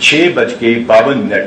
6:52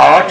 8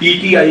PTI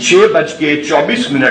6:24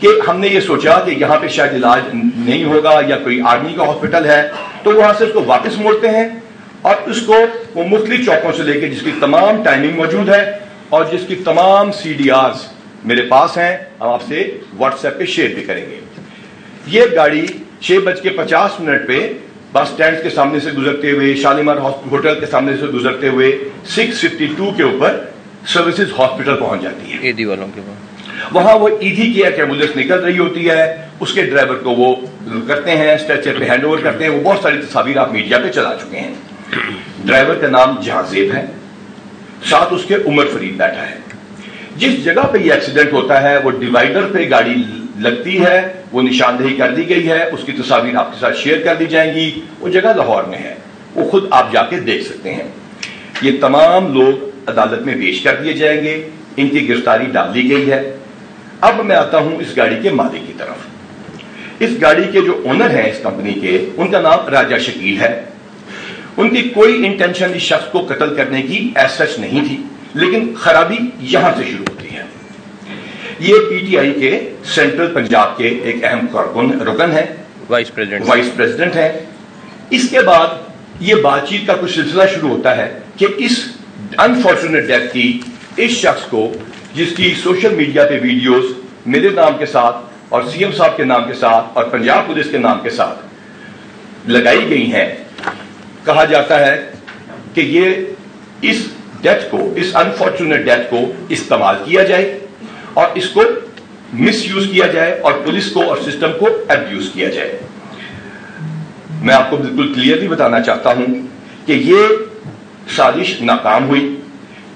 کہ ہم نے یہ سوچا کہ یہاں پہ شاید علاج نہیں ہوگا یا کوئی آرمی کا ہاسپٹل ہے، تو وہاں سے اس کو واپس موڑتے ہیں اور اس کو وہ مختلف چوکوں سے لے کے، جس کی تمام ٹائمنگ موجود ہے اور جس کی تمام سی ڈی آرز میرے پاس ہیں، ہم آپ سے واٹس ایپ پہ شیئر بھی کریں گے۔ یہ گاڑی 6:50 پہ بس اسٹینڈ کے سامنے سے گزرتے ہوئے، شالیمار ہوٹل کے سامنے سے گزرتے ہوئے 652 کے اوپر سروسز ہاسپٹل پہنچ جاتی ہے۔ ایدھی والوں کے بعد وہاں وہ ایدھی کی ایمبولینس نکل رہی ہوتی ہے، اس کے ڈرائیور کو وہ کرتے ہیں، اسٹریچر پہ ہینڈ اوور کرتے ہیں۔ وہ بہت ساری تصاویر آپ میڈیا پہ چلا چکے ہیں۔ ڈرائیور کا نام جہاں زیب ہے، ساتھ اس کے عمر فرید بیٹھا ہے۔ جس جگہ پہ یہ ایکسیڈنٹ ہوتا ہے وہ ڈیوائیڈر پہ گاڑی لگتی ہے، وہ نشاندہی کر دی گئی ہے، اس کی تصاویر آپ کے ساتھ شیئر کر دی جائیں گی۔ وہ جگہ لاہور میں ہے، وہ خود آپ جا کے دیکھ سکتے ہیں۔ یہ تمام لوگ عدالت میں پیش کر دیے جائیں گے، ان کی گرفتاری ڈال دی گئی ہے۔ اب میں آتا ہوں اس گاڑی کے مالک کی طرف۔ اس گاڑی کے جو اونر ہیں اس کمپنی کے، ان کا نام راجہ شکیل ہے۔ ان کی کوئی انٹینشن اس شخص کو قتل کرنے کی ایز سچ نہیں تھی، لیکن خرابی یہاں سے شروع ہوتی ہے۔ یہ پی ٹی آئی کے سینٹرل پنجاب کے ایک اہم رکن ہے، وائس پریزیڈنٹ ہے۔ اس کے بعد یہ بات چیت کا کچھ سلسلہ شروع ہوتا ہے کہ اس انفارچونیٹ ڈیتھ کی اس شخص کو، جس کی سوشل میڈیا پہ ویڈیوز میرے نام کے ساتھ اور سی ایم صاحب کے نام کے ساتھ اور پنجاب پولیس کے نام کے ساتھ لگائی گئی ہیں، کہا جاتا ہے کہ یہ اس ڈیتھ کو، اس انفارچونیٹ ڈیتھ کو استعمال کیا جائے اور اس کو مس یوز کیا جائے اور پولیس کو اور سسٹم کو ابیوز کیا جائے۔ میں آپ کو بالکل کلیئرلی بتانا چاہتا ہوں کہ یہ سازش ناکام ہوئی،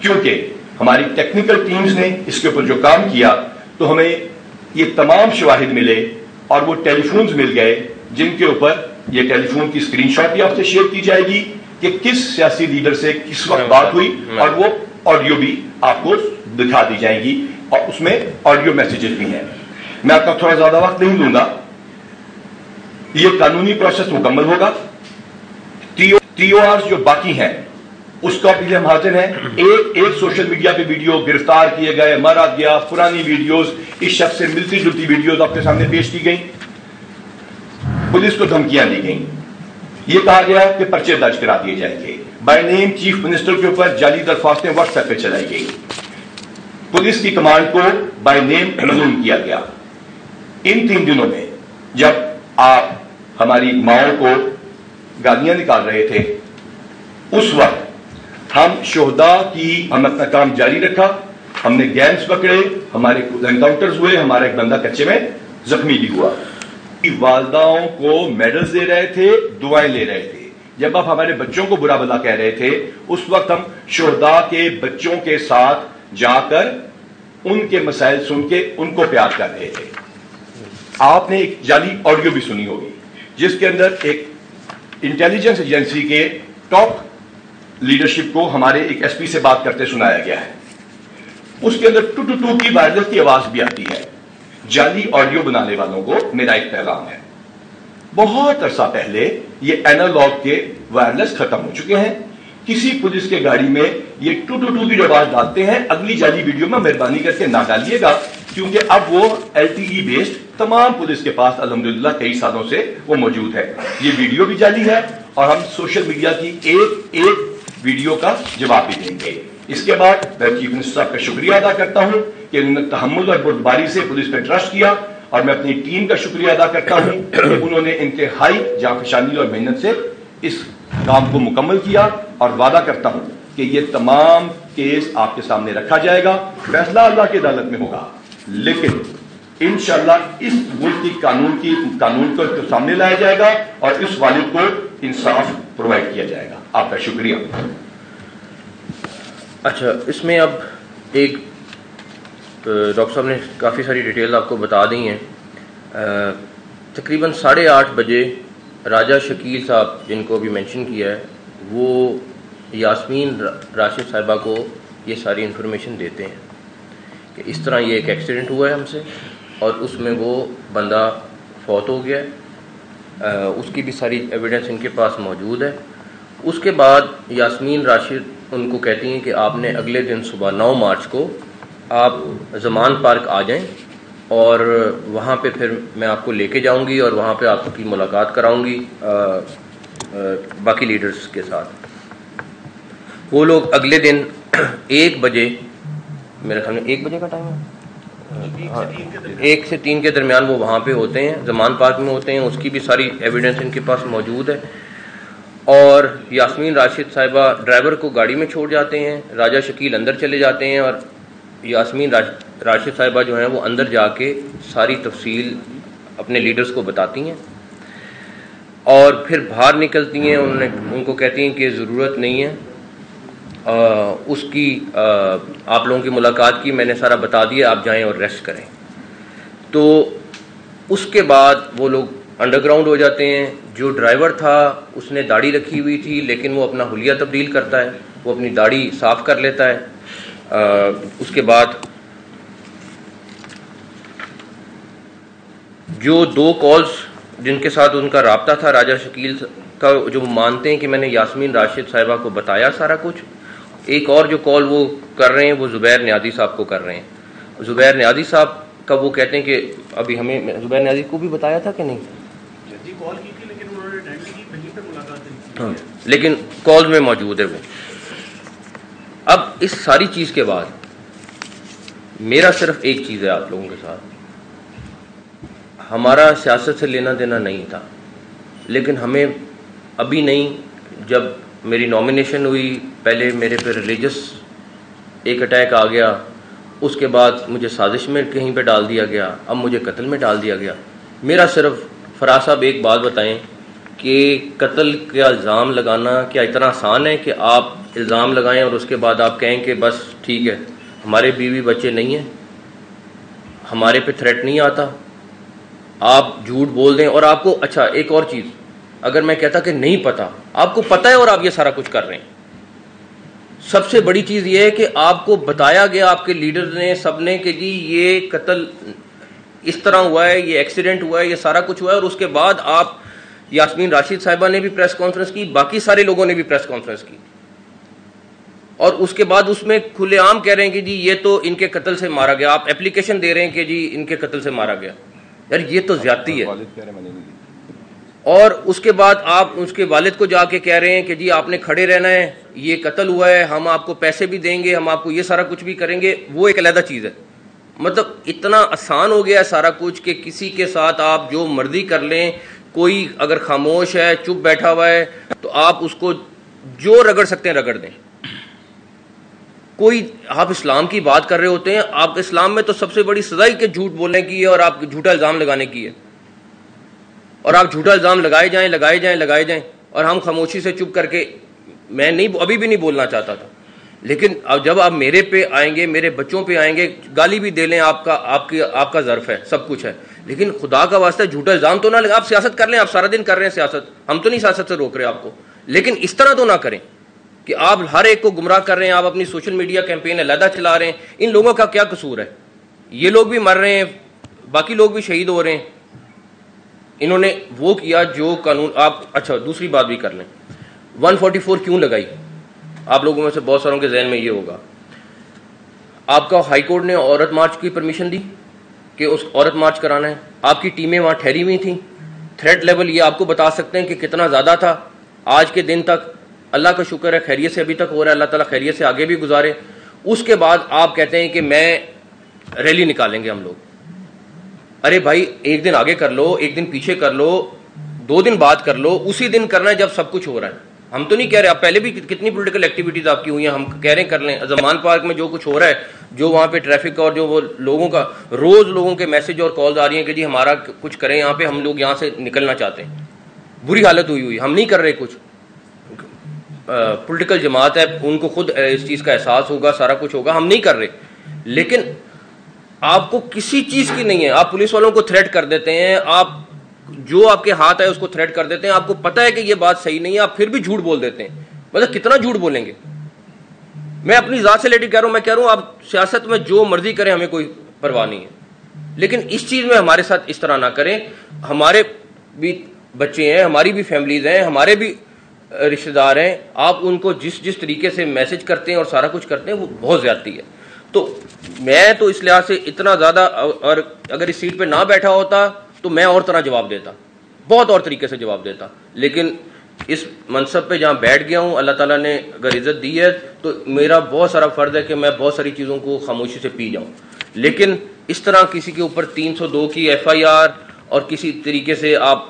کیونکہ ہماری ٹیکنیکل ٹیمز نے اس کے اوپر جو کام کیا تو ہمیں یہ تمام شواہد ملے اور وہ ٹیلی فونز مل گئے، جن کے اوپر یہ ٹیلی فون کی اسکرین شاٹ بھی آپ سے شیئر کی جائے گی کہ کس سیاسی لیڈر سے کس وقت بات ہوئی، اور وہ آڈیو بھی آپ کو دکھا دی جائیں گی اور اس میں آڈیو میسیجز بھی ہیں۔ میں آپ کا تھوڑا زیادہ وقت نہیں لوں گا، یہ قانونی پروسیس مکمل ہوگا۔ ٹی او آرز جو باقی ہیں اس کا بھی ہم حاضر ہیں۔ ایک سوشل میڈیا پہ ویڈیو گرفتار کیے گئے، مارا گیا، پرانی ویڈیوز، اس شخص سے ملتی جلتی ویڈیوز آپ کے سامنے پیش کی گئیں۔ پولیس کو دھمکیاں دی گئیں، یہ کہا گیا کہ پرچے درج کرا دیے جائیں گے۔ بائی نیم چیف منسٹر کے اوپر جعلی درخواستیں واٹس ایپ پہ چلائی گئی، پولیس کی کمانڈ کو بائی نیم معلوم کیا گیا۔ ان 3 دنوں میں جب آپ ہماری ماؤں کو گالیاں نکال رہے تھے، اس وقت ہم شہداء کی ہم اپنا کام جاری رکھا، ہم نے گینگز پکڑے، ہمارے انکاؤنٹرز ہوئے، ہمارا ایک بندہ کچے میں زخمی بھی ہوا۔ والداؤں کو میڈلز دے رہے تھے، دعائیں لے رہے تھے۔ جب آپ ہمارے بچوں کو برا بھلا کہہ رہے تھے، اس وقت ہم شہداء کے بچوں کے ساتھ جا کر ان کے مسائل سن کے ان کو پیار کر رہے تھے۔ آپ نے ایک جعلی آڈیو بھی سنی ہوگی جس کے اندر ایک انٹیلیجنس ایجنسی کے ٹاپ لیڈرشپ کو ہمارے ایک ایس پی سے بات کرتے سنایا گیا ہے۔ اس کے اندر ٹو ٹو ٹو کی وائرلیس کی آواز بھی آتی ہے۔ جعلی آڈیو بنانے والوں کو میرا ایک پیغام ہے، بہت عرصہ پہلے یہ اینالاگ کے وائرلیس ختم ہو چکے ہیں۔ کسی پولیس کے گاڑی میں یہ ٹو ٹو ٹو کی جو آواز ڈالتے ہیں، اگلی جعلی ویڈیو میں مہربانی کر کے نہ ڈالیے گا، کیونکہ اب وہ LTE بیسڈ تمام پولیس کے پاس الحمدللہ کئی سالوں سے وہ موجود ہے۔ یہ ویڈیو بھی جعلی ہے اور ہم سوشل میڈیا کی ایک ویڈیو کا جواب بھی دیں گے۔ اس کے بعد میں چیف منسٹر صاحب کا شکریہ ادا کرتا ہوں کہ انہوں نے تحمل اور بردباری سے پولیس پہ ٹرسٹ کیا، اور میں اپنی ٹیم کا شکریہ ادا کرتا ہوں کہ انہوں نے انتہائی جانفشانی اور محنت سے اس کام کو مکمل کیا، اور وعدہ کرتا ہوں کہ یہ تمام کیس آپ کے سامنے رکھا جائے گا۔ فیصلہ اللہ کی عدالت میں ہوگا، لیکن انشاءاللہ اس ملک کی قانون کو سامنے لایا جائے گا اور اس والد کو انصاف پرووائڈ کیا جائے گا۔ آپ کا شکریہ۔ اچھا، اس میں اب ایک ڈاکٹر صاحب نے کافی ساری ڈیٹیل آپ کو بتا دی ہیں۔ تقریباً 8:30 بجے راجہ شکیل صاحب جن کو بھی مینشن کیا ہے، وہ یاسمین راشد صاحبہ کو یہ ساری انفارمیشن دیتے ہیں کہ اس طرح یہ ایک ایکسیڈنٹ ہوا ہے ہم سے، اور اس میں وہ بندہ فوت ہو گیا ہے۔ اس کی بھی ساری ایویڈنس ان کے پاس موجود ہے۔ اس کے بعد یاسمین راشد ان کو کہتی ہیں کہ آپ نے اگلے دن صبح 9 مارچ کو آپ زمان پارک آ جائیں، اور وہاں پہ پھر میں آپ کو لے کے جاؤں گی اور وہاں پہ آپ کی ملاقات کراؤں گی باقی لیڈرز کے ساتھ. وہ لوگ اگلے دن 1 بجے، میرے خیال میں 1 بجے کا ٹائم ہے، 1 سے 3 کے درمیان وہ وہاں پہ ہوتے ہیں، زمان پارک میں ہوتے ہیں. اس کی بھی ساری ایویڈنس ان کے پاس موجود ہے. اور یاسمین راشد صاحبہ ڈرائیور کو گاڑی میں چھوڑ جاتے ہیں، راجہ شکیل اندر چلے جاتے ہیں اور یاسمین راشد صاحبہ جو ہیں وہ اندر جا کے ساری تفصیل اپنے لیڈرز کو بتاتی ہیں اور پھر باہر نکلتی ہیں. ان کو کہتی ہیں کہ ضرورت نہیں ہے اس کی، آپ لوگوں کی ملاقات کی میں نے سارا بتا دیا، آپ جائیں اور ریسٹ کریں. تو اس کے بعد وہ لوگ انڈر گراؤنڈ ہو جاتے ہیں. جو ڈرائیور تھا اس نے داڑھی رکھی ہوئی تھی لیکن وہ اپنا حلیہ تبدیل کرتا ہے، وہ اپنی داڑھی صاف کر لیتا ہے. اس کے بعد جو 2 کالز جن کے ساتھ ان کا رابطہ تھا راجہ شکیل کا، جو مانتے ہیں کہ میں نے یاسمین راشد صاحبہ کو بتایا سارا کچھ. ایک اور جو کال وہ کر رہے ہیں وہ زبیر نیازی صاحب کو کر رہے ہیں. زبیر نیازی صاحب کا وہ کہتے ہیں کہ ابھی ہمیں زبیر نیازی کو بھی بتایا تھا کہ نہیں، کال کی تھی لیکن انہوں نے اٹینڈ کی، کہیں پہ ملاقات نہیں کی، لیکن کال میں موجود ہے وہ. اب اس ساری چیز کے بعد میرا صرف ایک چیز ہے آپ لوگوں کے ساتھ، ہمارا سیاست سے لینا دینا نہیں تھا، لیکن ہمیں ابھی نہیں، جب میری نامینیشن ہوئی پہلے میرے پہ ریلیجس ایک اٹیک آ گیا، اس کے بعد مجھے سازش میں کہیں پہ ڈال دیا گیا، اب مجھے قتل میں ڈال دیا گیا. میرا صرف فراز صاحب ایک بات بتائیں کہ قتل کا الزام لگانا کیا اتنا آسان ہے کہ آپ الزام لگائیں اور اس کے بعد آپ کہیں کہ بس ٹھیک ہے ہمارے بیوی بچے نہیں ہیں، ہمارے پہ تھریٹ نہیں آتا، آپ جھوٹ بول دیں. اور آپ کو اچھا ایک اور چیز، اگر میں کہتا کہ نہیں پتا، آپ کو پتہ ہے اور آپ یہ سارا کچھ کر رہے ہیں. سب سے بڑی چیز یہ ہے کہ آپ کو بتایا گیا آپ کے لیڈر نے سب نے کہ جی یہ قتل اس طرح ہوا ہے، یہ ایکسیڈنٹ ہوا ہے، یہ سارا کچھ ہوا ہے. اور اس کے بعد آپ یاسمین راشد صاحبہ نے بھی پریس کانفرنس کی، باقی سارے لوگوں نے بھی پریس کانفرنس کی، اور اس کے بعد اس میں کھلے عام کہہ رہے ہیں کہ جی یہ تو ان کے قتل سے مارا گیا. آپ اپلیکیشن دے رہے ہیں کہ جی ان کے قتل سے مارا گیا. یار یہ تو زیادتی ہے. اور اس کے بعد آپ اس کے والد کو جا کے کہہ رہے ہیں کہ جی آپ نے کھڑے رہنا ہے، یہ قتل ہوا ہے، ہم آپ کو پیسے بھی دیں گے، ہم آپ کو یہ سارا کچھ بھی کریں گے. وہ ایک علیحدہ چیز ہے. مطلب اتنا آسان ہو گیا ہے سارا کچھ کہ کسی کے ساتھ آپ جو مرضی کر لیں. کوئی اگر خاموش ہے، چپ بیٹھا ہوا ہے، تو آپ اس کو جو رگڑ سکتے ہیں رگڑ دیں. کوئی آپ اسلام کی بات کر رہے ہوتے ہیں، آپ اسلام میں تو سب سے بڑی سزا ہی کہ جھوٹ بولنے کی ہے اور آپ جھوٹا الزام لگانے کی ہے، اور آپ جھوٹا الزام لگائے جائیں اور ہم خاموشی سے چپ کر کے، میں نہیں ابھی بھی نہیں بولنا چاہتا تھا، لیکن اب جب آپ میرے پہ آئیں گے، میرے بچوں پہ آئیں گے، گالی بھی دے لیں، آپ کا ظرف ہے، سب کچھ ہے، لیکن خدا کا واسطہ جھوٹا الزام تو نہ لگا. آپ سیاست کر لیں، آپ سارا دن کر رہے ہیں سیاست، ہم تو نہیں سیاست سے روک رہے آپ کو، لیکن اس طرح تو نہ کریں کہ آپ ہر ایک کو گمراہ کر رہے ہیں. آپ اپنی سوشل میڈیا کیمپین علیحدہ چلا رہے ہیں. ان لوگوں کا کیا قصور ہے؟ یہ لوگ بھی مر رہے ہیں، باقی لوگ بھی شہید ہو رہے ہیں. انہوں نے وہ کیا جو قانون. آپ اچھا دوسری بات بھی کر لیں، 144 کیوں لگائی؟ آپ لوگوں میں سے بہت ساروں کے ذہن میں یہ ہوگا، آپ کا ہائی کورٹ نے عورت مارچ کی پرمیشن دی کہ اس عورت مارچ کرانا ہے. آپ کی ٹیمیں وہاں ٹھہری ہوئی تھیں. تھریٹ لیول یہ آپ کو بتا سکتے ہیں کہ کتنا زیادہ تھا. آج کے دن تک اللہ کا شکر ہے خیریت سے ابھی تک ہو رہا ہے، اللہ تعالیٰ خیریت سے آگے بھی گزارے. اس کے بعد آپ کہتے ہیں کہ میں ریلی نکالیں گے ہم لوگ. ارے بھائی ایک دن آگے کر لو، ایک دن پیچھے کر لو، 2 دن بعد کر لو، اسی دن کرنا ہے جب سب کچھ ہو رہا ہے. ہم تو نہیں کہہ رہے، آپ پہلے بھی کتنی پولیٹیکل ایکٹیویٹیز آپ کی ہوئی ہیں، ہم کہہ رہے ہیں کر لیں. زمان پارک میں جو کچھ ہو رہا ہے، جو وہاں پہ ٹریفک اور جو وہ لوگوں کا روز لوگوں کے میسج اور کالز آ رہی ہیں کہ جی ہمارا کچھ کریں یہاں پہ، ہم لوگ یہاں سے نکلنا چاہتے ہیں. بری حالت ہوئی، ہم نہیں کر رہے کچھ. پولیٹیکل جماعت ہے، ان کو خود اس چیز کا احساس ہوگا، سارا کچھ ہوگا، ہم نہیں کر رہے. لیکن آپ کو کسی چیز کی نہیں ہے. آپ پولیس والوں کو تھریٹ کر دیتے ہیں، آپ جو آپ کے ہاتھ ہے اس کو تھریٹ کر دیتے ہیں. آپ کو پتہ ہے کہ یہ بات صحیح نہیں ہے، آپ پھر بھی جھوٹ بول دیتے ہیں. مطلب کتنا جھوٹ بولیں گے؟ میں اپنی ذات سے لیٹر کہہ رہا ہوں، میں کہہ رہا ہوں آپ سیاست میں جو مرضی کریں، ہمیں کوئی پرواہ نہیں ہے، لیکن اس چیز میں ہمارے ساتھ اس طرح نہ کریں. ہمارے بھی بچے ہیں، ہماری بھی فیملیز ہیں، ہمارے بھی رشتہ دار ہیں. آپ ان کو جس طریقے سے میسج کرتے ہیں اور سارا کچھ کرتے ہیں وہ بہت زیادتی ہے. تو میں تو اس لحاظ سے اتنا زیادہ، اور اگر اس سیٹ پہ نہ بیٹھا ہوتا تو میں اور طرح جواب دیتا، بہت اور طریقے سے جواب دیتا، لیکن اس منصب پہ جہاں بیٹھ گیا ہوں، اللہ تعالیٰ نے اگر عزت دی ہے تو میرا بہت سارا فرض ہے کہ میں بہت ساری چیزوں کو خاموشی سے پی جاؤں. لیکن اس طرح کسی کے اوپر 302 کی FIR اور کسی طریقے سے آپ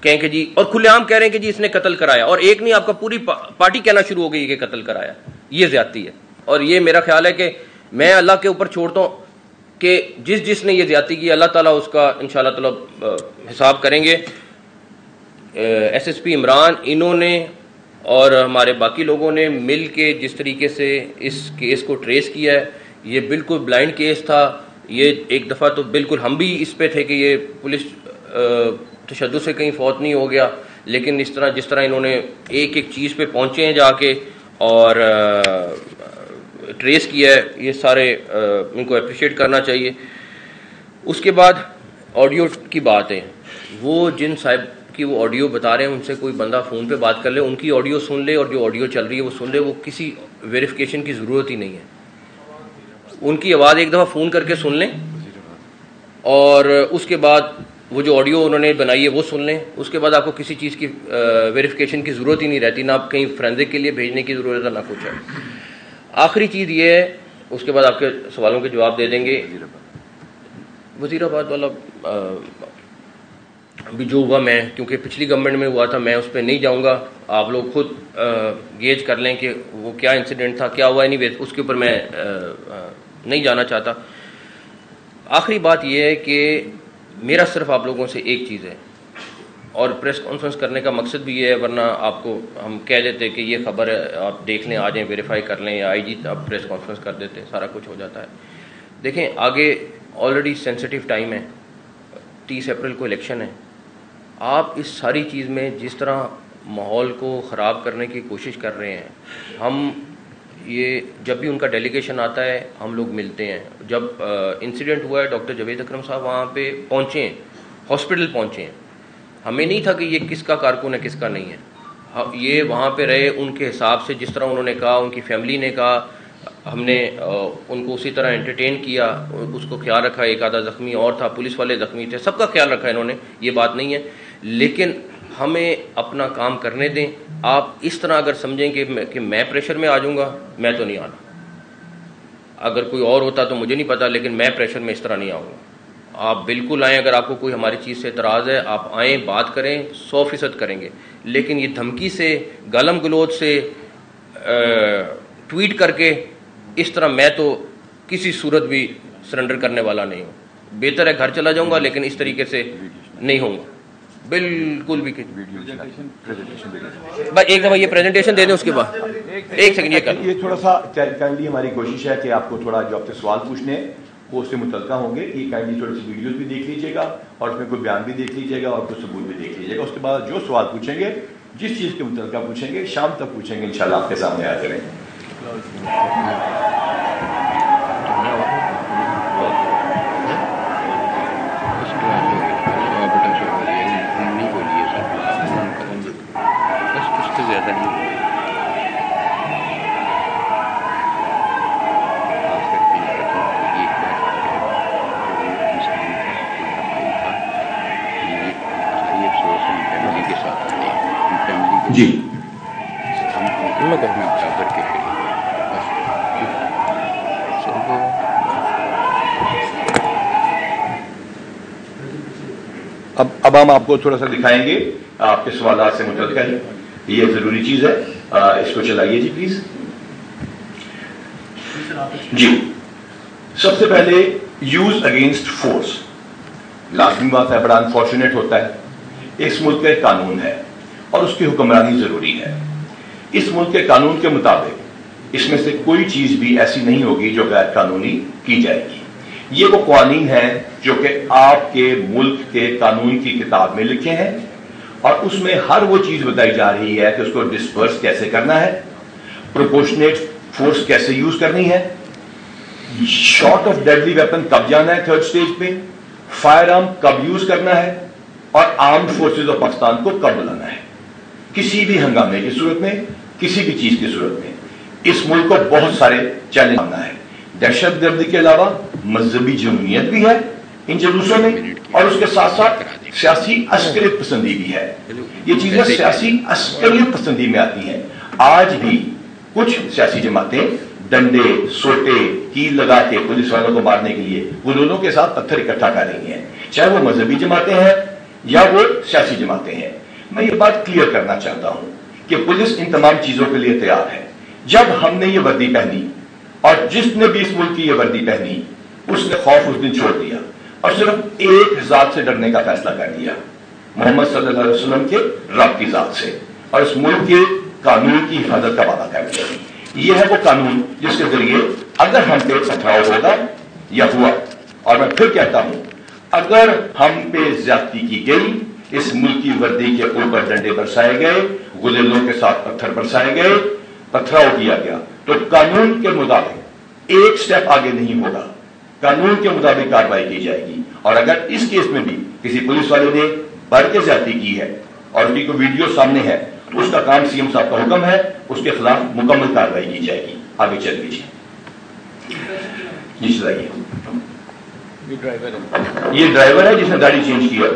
کہیں کہ جی، اور کھلے عام کہہ رہے ہیں کہ جی اس نے قتل کرایا، اور ایک نہیں آپ کا پوری پارٹی کہنا شروع ہو گئی کہ قتل کرایا، یہ زیادتی ہے. اور یہ میرا خیال ہے کہ میں اللہ کے اوپر چھوڑتا ہوں کہ جس نے یہ زیادتی کی اللہ تعالیٰ اس کا انشاءاللہ تعالیٰ حساب کریں گے. SSP عمران انہوں نے اور ہمارے باقی لوگوں نے مل کے جس طریقے سے اس کیس کو ٹریس کیا ہے، یہ بالکل بلائنڈ کیس تھا. یہ ایک دفعہ تو بالکل ہم بھی اس پہ تھے کہ یہ پولیس تشدد سے کہیں فوت نہیں ہو گیا، لیکن اس طرح جس طرح انہوں نے ایک ایک چیز پہ پہنچے ہیں جا کے اور ٹریس کیا ہے، یہ سارے ان کو اپریشیٹ کرنا چاہیے. اس کے بعد آڈیو کی بات ہے، وہ جن صاحب کی وہ آڈیو بتا رہے ہیں ان سے کوئی بندہ فون پہ بات کر لے، ان کی آڈیو سن لے اور جو آڈیو چل رہی ہے وہ سن لے، وہ کسی ویریفیکیشن کی ضرورت ہی نہیں ہے. ان کی آواز ایک دفعہ فون کر کے سن لیں اور اس کے بعد وہ جو آڈیو انہوں نے بنائی ہے وہ سن لیں. اس کے بعد آپ کو کسی چیز کی ویریفیکیشن کی ضرورت ہی نہیں رہتی، نہ آپ کہیں فرینزک کے لیے بھیجنے کی ضرورت ہے نہ کچھ ہے. آخری چیز یہ ہے، اس کے بعد آپ کے سوالوں کے جواب دے دیں گے. وزیر آباد والا ابھی جو ہوا، میں کیونکہ پچھلی گورنمنٹ میں ہوا تھا میں اس پہ نہیں جاؤں گا، آپ لوگ خود گیج کر لیں کہ وہ کیا انسیڈنٹ تھا، کیا ہوا. نہیں اس کے اوپر میں نہیں جانا چاہتا. آخری بات یہ ہے کہ میرا صرف آپ لوگوں سے ایک چیز ہے، اور پریس کانفرنس کرنے کا مقصد بھی یہ ہے، ورنہ آپ کو ہم کہہ دیتے کہ یہ خبر ہے آپ دیکھ لیں، آ جائیں ویریفائی کر لیں، یا IG آپ پریس کانفرنس کر دیتے، سارا کچھ ہو جاتا ہے. دیکھیں آگے آلریڈی سینسٹیو ٹائم ہے، 30 اپریل کو الیکشن ہے. آپ اس ساری چیز میں جس طرح ماحول کو خراب کرنے کی کوشش کر رہے ہیں، ہم یہ جب بھی ان کا ڈیلیگیشن آتا ہے ہم لوگ ملتے ہیں. جب انسیڈنٹ ہوا ہے ڈاکٹر جاوید اکرم صاحب وہاں پہ پہنچے ہیں، ہاسپٹل پہنچے ہیں، ہمیں نہیں تھا کہ یہ کس کا کارکن ہے کس کا نہیں ہے. یہ وہاں پہ رہے ان کے حساب سے، جس طرح انہوں نے کہا، ان کی فیملی نے کہا، ہم نے ان کو اسی طرح انٹرٹین کیا، اس کو خیال رکھا. ایک آدھا زخمی اور تھا، پولیس والے زخمی تھے، سب کا خیال رکھا انہوں نے، یہ بات نہیں ہے. لیکن ہمیں اپنا کام کرنے دیں. آپ اس طرح اگر سمجھیں کہ میں پریشر میں آ جاؤں گا، میں تو نہیں آنا. اگر کوئی اور ہوتا تو مجھے نہیں پتا، لیکن میں پریشر میں اس طرح نہیں آؤں گا. آپ بالکل آئیں، اگر آپ کو کوئی ہماری چیز سے اعتراض ہے آپ آئیں، بات کریں، 100% کریں گے. لیکن یہ دھمکی سے، گالم گلوچ سے، ٹویٹ کر کے اس طرح میں تو کسی صورت بھی سرنڈر کرنے والا نہیں ہوں. بہتر ہے گھر چلا جاؤں گا، لیکن اس طریقے سے نہیں ہوں گا بالکل بھی. ایک دفعہ یہ پریزنٹیشن دے دیں، اس کے بعد ایک سیکنڈ یہ تھوڑا سا کائنڈلی ہماری کوشش ہے کہ آپ کو تھوڑا جو آپ سے سوال پوچھنے ہیں وہ اس سے متعلقہ ہوں گے. یہ کائنڈلی تھوڑی سی ویڈیوز بھی دیکھ لیجیے گا اور اس میں کوئی بیان بھی دیکھ لیجیے گا اور کچھ ثبوت بھی دیکھ لیجیے گا. اس کے بعد جو سوال پوچھیں گے، جس چیز کے متعلقہ پوچھیں گے، شام تک پوچھیں گے، انشاءاللہ آپ کے سامنے آ کریں. جی اب ہم آپ کو تھوڑا سا دکھائیں گے آپ کے سوالات سے متعلق ہے، یہ ضروری چیز ہے. اس کو چلائیے جی پلیز. جی سب سے پہلے یوز اگینسٹ فورس، لازمی بات ہے، بڑا انفارچونیٹ ہوتا ہے. اس ملک کا ایک قانون ہے اور اس کی حکمرانی ضروری ہے. اس ملک کے قانون کے مطابق اس میں سے کوئی چیز بھی ایسی نہیں ہوگی جو غیر قانونی کی جائے گی. یہ وہ قوانین ہیں جو کہ آپ کے ملک کے قانون کی کتاب میں لکھے ہیں اور اس میں ہر وہ چیز بتائی جا رہی ہے کہ اس کو ڈسپرس کیسے کرنا ہے، پروپورشنیٹ فورس کیسے یوز کرنی ہے، شارٹ آف ڈیڈلی ویپن کب جانا ہے 3rd سٹیج پہ، فائر آرم کب یوز کرنا ہے اور آرمڈ فورسز آف پاکستان کو کب بلانا ہے. کسی بھی ہنگامے کی صورت میں، کسی بھی چیز کی صورت میں اس ملک کو بہت سارے چیلنج آنا ہے. دہشت گردی کے علاوہ مذہبی جمعیت بھی ہے ان جلوسوں میں، اور اس کے ساتھ ساتھ سیاسی عسکریت پسندی بھی ہے. یہ چیزیں سیاسی عسکریت پسندی میں آتی ہیں. آج بھی کچھ سیاسی جماعتیں ڈنڈے سوٹے کیل لگا کے پولیس والوں کو مارنے کے لیے گلولوں کے ساتھ پتھر اکٹھا کر رہی ہیں، چاہے وہ مذہبی جماعتیں ہیں یا وہ سیاسی جماعتیں ہیں. میں یہ بات کلیئر کرنا چاہتا ہوں کہ پولیس ان تمام چیزوں کے لیے تیار ہے. جب ہم نے یہ وردی پہنی اور جس نے بھی اس ملک کی یہ وردی پہنی اس نے خوف اس دن چھوڑ دیا اور صرف ایک ذات سے ڈرنے کا فیصلہ کر دیا، محمد صلی اللہ علیہ وسلم کے رب کی ذات سے، اور اس ملک کے قانون کی حفاظت کا وعدہ کر دیا. یہ ہے وہ قانون جس کے ذریعے اگر ہم پہ پتھراؤ ہوگا یا ہوا، اور میں پھر کہتا ہوں اگر ہم پہ زیادتی کی گئی، اس ملک کی وردی کے اوپر ڈنڈے برسائے گئے، گلیلوں کے ساتھ پتھر برسائے گئے، پتھراؤ کیا گیا، تو قانون کے مطابق ایک سٹیپ آگے نہیں ہوگا، قانون کے مطابق کارروائی کی جائے گی. اور اگر اس کیس میں بھی کسی پولیس والے نے بڑھ کے زیادتی کی ہے اور اس کی کوئی ویڈیو سامنے ہے تو اس کا کام سی ایم صاحب کا حکم ہے، اس کے خلاف مکمل کارروائی کی جائے گی. آگے چل لیجیے جی چلائیے. یہ ڈرائیور ہے جس نے گاڑی چینج کی ہے.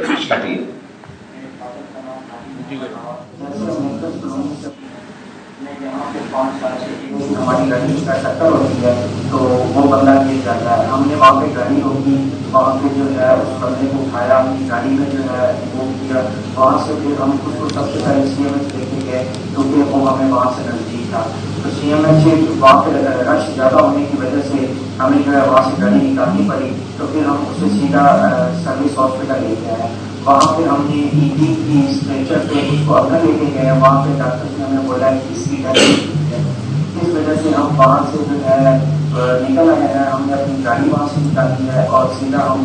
ہماری گاڑی کا ٹکر ہوتی ہے تو وہ بندہ گر جاتا ہے. ہم نے وہاں پہ گاڑی ہوگی، وہاں پہ جو ہے اس بندے کو اٹھایا، اپنی گاڑی میں جو ہے وہ کیا، وہاں سے پھر ہم خود کو سب سے پہلے سی ایم ایچ لے کے گئے کیونکہ وہ ہمیں وہاں سے نزدیک تھا. تو سی ایم ایچ وہاں پہ رش زیادہ ہونے کی وجہ سے ہمیں جو ہے وہاں سے گاڑی نکالنی پڑی. تو پھر ہم اسے سیدھا سروس ہاسپٹل لے کے آئے. وہاں پہ ہم نے ای ڈی کی اسٹریچر پہ اس کو اندر لے کے گئے. وہاں پہ ڈاکٹر نے ہمیں بولا کہ اس کی اس وجہ سے ہم وہاں سے جو ہے نکل آئے ہیں. ہم نے اپنی گاڑی وہاں سے نکالی ہے اور سیدھا ہم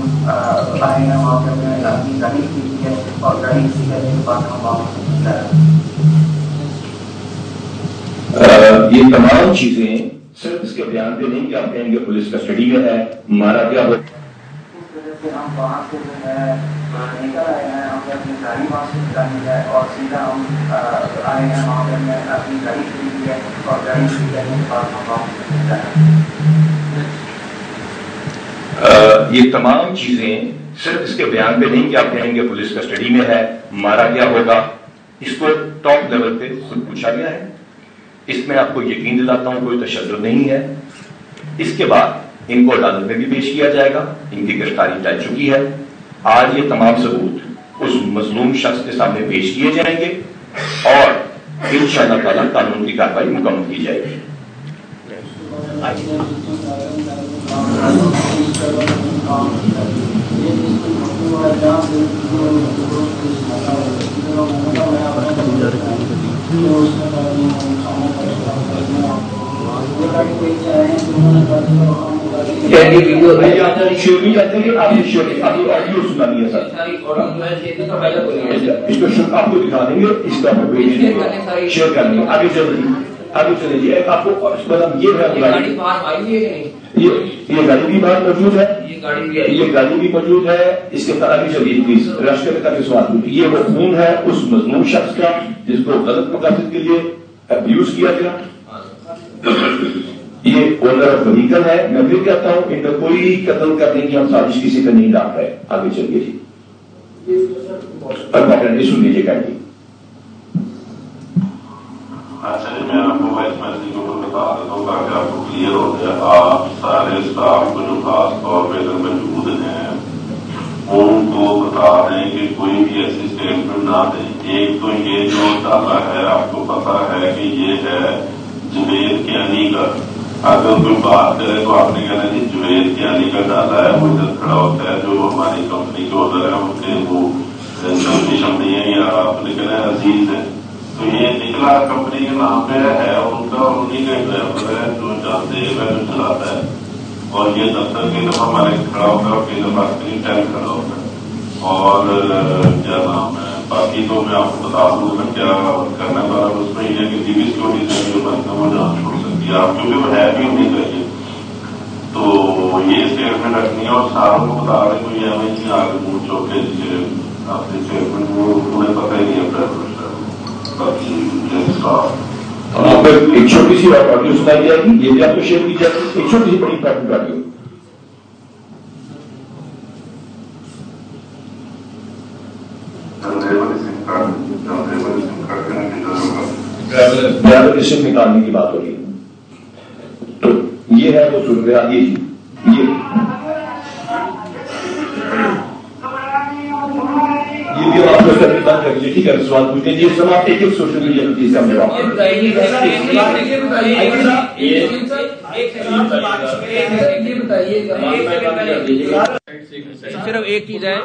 آئے ہیں وہاں پہ. ہم نے اپنی گاڑی خریدی ہے اور گاڑی خریدنے کے بعد ہم وہاں سے یہ تمام چیزیں صرف اس کے بیان پہ نہیں کہ آپ کہیں گے پولیس کسٹڈی میں ہے، مارا کیا ہو. اس وجہ سے ہم وہاں سے جو ہے نکل آئے ہیں. ہم نے اپنی گاڑی وہاں سے نکالی ہے اور سیدھا ہم آئے ہیں وہاں پہ. ہم نے اپنی گاڑی خریدی ہے اور گاڑی خریدنے کے بعد ہم وہاں سے یہ تمام چیزیں صرف اس کے بیان پہ نہیں کہ آپ کہیں گے پولیس کسٹڈی میں ہے، مارا کیا ہوگا. اس کو ٹاپ لیول پہ خود پوچھا گیا ہے. اس میں آپ کو یقین دلاتا ہوں کوئی تشدد نہیں ہے. اس کے بعد ان کو عدالت میں بھی پیش کیا جائے گا. ان کی گرفتاری طے چکی ہے. آج یہ تمام ثبوت اس مظلوم شخص کے سامنے پیش کیے جائیں گے اور انشاءاللہ تعالیٰ قانون کی کارروائی مکمل کی جائے گی. آپ کو دکھا دیں گے، اس کا شیئر کر دیں گے. آگے چل لیجیے. آپ کو یہ گاڑی بھی باہر موجود ہے، یہ گاڑی بھی موجود ہے. اس کے بعد آگے چلیے پلیز. راشٹر کا سوال، یہ وہ خون ہے اس مظلوم شخص کا جس کو غلط مقاصد کے لیے ابیوز کیا گیا. یہ اونر آف وہیکل ہے. میں پھر کہتا ہوں ان کا کوئی قتل کرنے کی ہم سازش کسی کا نہیں ڈال رہے. آگے چلیے جی. سن لیجیے گا جی. اچھا جی، میں آپ کو وائس میسج کو بتا دیتا ہوں تاکہ آپ کو کلیئر ہو جائے. آپ سارے اسٹاف کو جو خاص طور پہ اگر موجود ہیں ان کو بتا دیں کہ کوئی بھی ایسی اسٹیٹمنٹ نہ دیں. ایک تو یہ جو ڈالا ہے آپ کو پتا ہے کہ یہ ہے جوید کیانی کا. اگر کوئی بات کرے تو آپ نے کہنا جی جوید کیانی کا ڈالا ہے. وہ ادھر کھڑا ہوتا ہے جو ہماری کمپنی کے ادھر ہے ان کے وہ نہیں ہے یا آپ نے کہنا عزیز ہے. تو یہ نکلا کمپنی کے نام پہ ہے ان کا، انہیں کا ڈرائیور ہے جو جانتے ہیں جو چلاتا ہے. اور یہ دفتر کی دفعہ ہمارے کھڑا ہوتا ہے اور کئی دفعہ اسکرین ٹائم کھڑا ہوتا ہے. اور کیا نام ہے باقی تو میں آپ کو بتا دوں میں کیا کرنا پڑا. اس میں یہ ہے کہ ٹی وی سیکورٹی سے جو بنتا ہے وہ جان چھوڑ سکتی ہے آپ، کیونکہ وہ ہے بھی نہیں چاہیے. تو یہ اسٹیٹمنٹ رکھنی ہے اور ساروں کو بتا رہے کوئی ہمیں نہیں آگے منہ چوکے اپنی اسٹیٹمنٹ وہ انہیں پتہ ہی نہیں ہے. باقی ایک چھوٹی سی آڈیو سنائی جائے گی, یہ بھی آپ کو شیئر کی جائے گی, ایک چھوٹی سی بڑی امپورٹنٹ آڈیو. ڈرائیور لسن نکالنے کی بات ہو رہی ہے, تو یہ ہے وہ صورتحال. یہ بھی آپ کو کرنے بند کر لیجیے, ٹھیک ہے, سوال پوچھیں. یہ سب آپ ایک ایک سوشل میڈیا کی سے ہم جواب صرف ایک چیز ہے,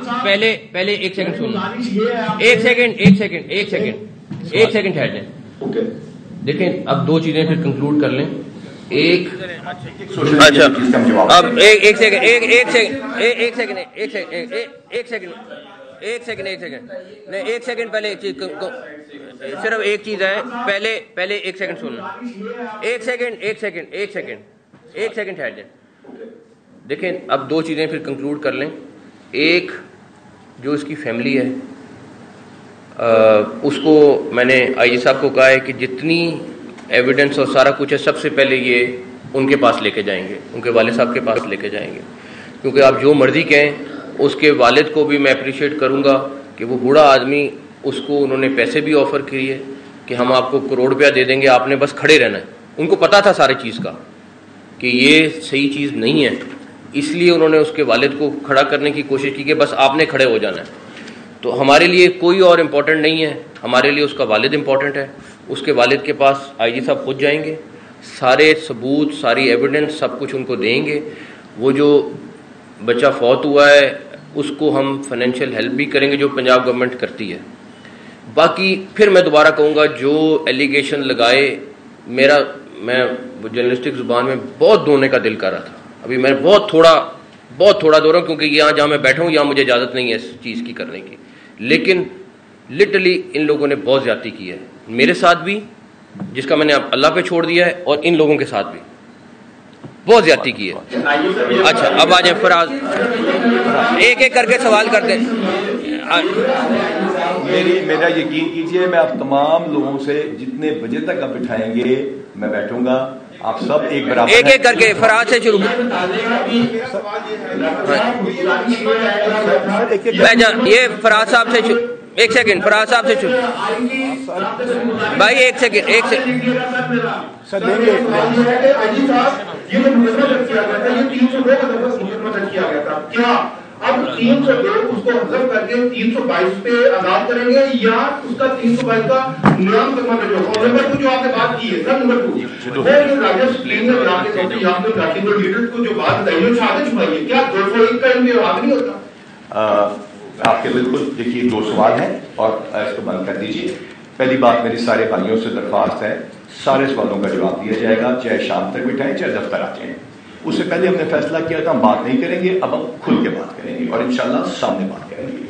پہلے ایک سیکنڈ سنیں, ایک سیکنڈ ٹھہر جائیں. دیکھیں اب دو چیزیں پھر کنکلوڈ کر لیں. ایک اچھا اب ایک سیکنڈ پہلے ایک چیز, صرف ایک چیز ہے, پہلے ایک سیکنڈ سننا, ایک سیکنڈ ٹھہر جائیں. دیکھیں اب دو چیزیں پھر کنکلوڈ کر لیں. ایک جو اس کی فیملی ہے, اس کو میں نے آئی جی صاحب کو کہا ہے کہ جتنی ایویڈنس اور سارا کچھ ہے سب سے پہلے یہ ان کے پاس لے کے جائیں گے, ان کے والد صاحب کے پاس لے کے جائیں گے. کیونکہ آپ جو مرضی کہیں, اس کے والد کو بھی میں اپریشیٹ کروں گا کہ وہ بوڑھا آدمی, اس کو انہوں نے پیسے بھی آفر کیے کہ ہم آپ کو ₹1 کروڑ دے دیں گے, آپ نے بس کھڑے رہنا ہے. ان کو پتا تھا ساری چیز کا کہ یہ صحیح چیز نہیں ہے, اس لیے انہوں نے اس کے والد کو کھڑا کرنے کی کوشش کی کہ بس آپ نے کھڑے ہو جانا ہے. تو ہمارے لیے کوئی اور امپورٹنٹ نہیں ہے, ہمارے لیے اس کا والد امپورٹنٹ ہے. اس کے والد کے پاس آئی جی صاحب خود جائیں گے, سارے ثبوت, ساری ایویڈنس, سب کچھ ان کو دیں گے. وہ جو بچہ فوت ہوا ہے اس کو ہم فائنینشیل ہیلپ بھی کریں گے جو پنجاب گورنمنٹ کرتی ہے. باقی پھر میں دوبارہ کہوں گا, جو ایلیگیشن لگائے, میں جرنلسٹک زبان میں بہت دھونے کا دل کر رہا تھا. ابھی میں بہت تھوڑا دو رہا ہوں, کیونکہ یہاں جہاں میں بیٹھا ہوں یہاں مجھے اجازت نہیں ہے اس چیز کی کرنے کی. لیکن لٹرلی ان لوگوں نے بہت زیادتی کی ہے, میرے ساتھ بھی, جس کا میں نے اللہ پہ چھوڑ دیا ہے, اور ان لوگوں کے ساتھ بھی بہت زیادتی کی ہے. اچھا اب آ جائیں فراز, ایک ایک کر کے سوال کرتے ہیں. میرا یقین کیجئے, میں آپ تمام لوگوں سے جتنے بجے تک آپ بٹھائیں گے میں بیٹھوں گا. آپ سب ایک برابر, ایک ایک کر کے فراز سے شروع. یہ فراز صاحب سے شروع, ایک سیکنڈ, فراز صاحب سے شروع بھائی, ایک سیکنڈ سر دیں گے. یہ جو مذمت کیا گیا تھا, یہ 302 کا دفعہ مذمت کیا گیا تھا, کیا اب 302 اس کو حذف کر کے 322 پہ آزاد کریں گے, یا اس کا 322 کا نیا مقدمہ جو اور نمبر 2 جو آپ نے بات کی ہے سر, نمبر 2 وہ جو راجہ سپریم میں بنا کے سوچے یہاں پر کاٹنگ اور لیڈر کو جو بات بتائی ہے شہادت چھپائی, کیا 201 کا ان میں آگ نہیں ہوتا؟ آپ کے بالکل دیکھیے 2 سوال ہیں اور اس کو بند کر دیجیے. پہلی بات میری سارے بھائیوں سے درخواست ہے, سارے سوالوں کا جواب دیا جائے گا, چاہے شام تک بٹھائیں چاہے دفتر آ جائیں. اس سے پہلے ہم نے فیصلہ کیا تھا ہم بات نہیں کریں گے, اب ہم کھل کے بات کریں گے اور انشاءاللہ سامنے بات کریں گے.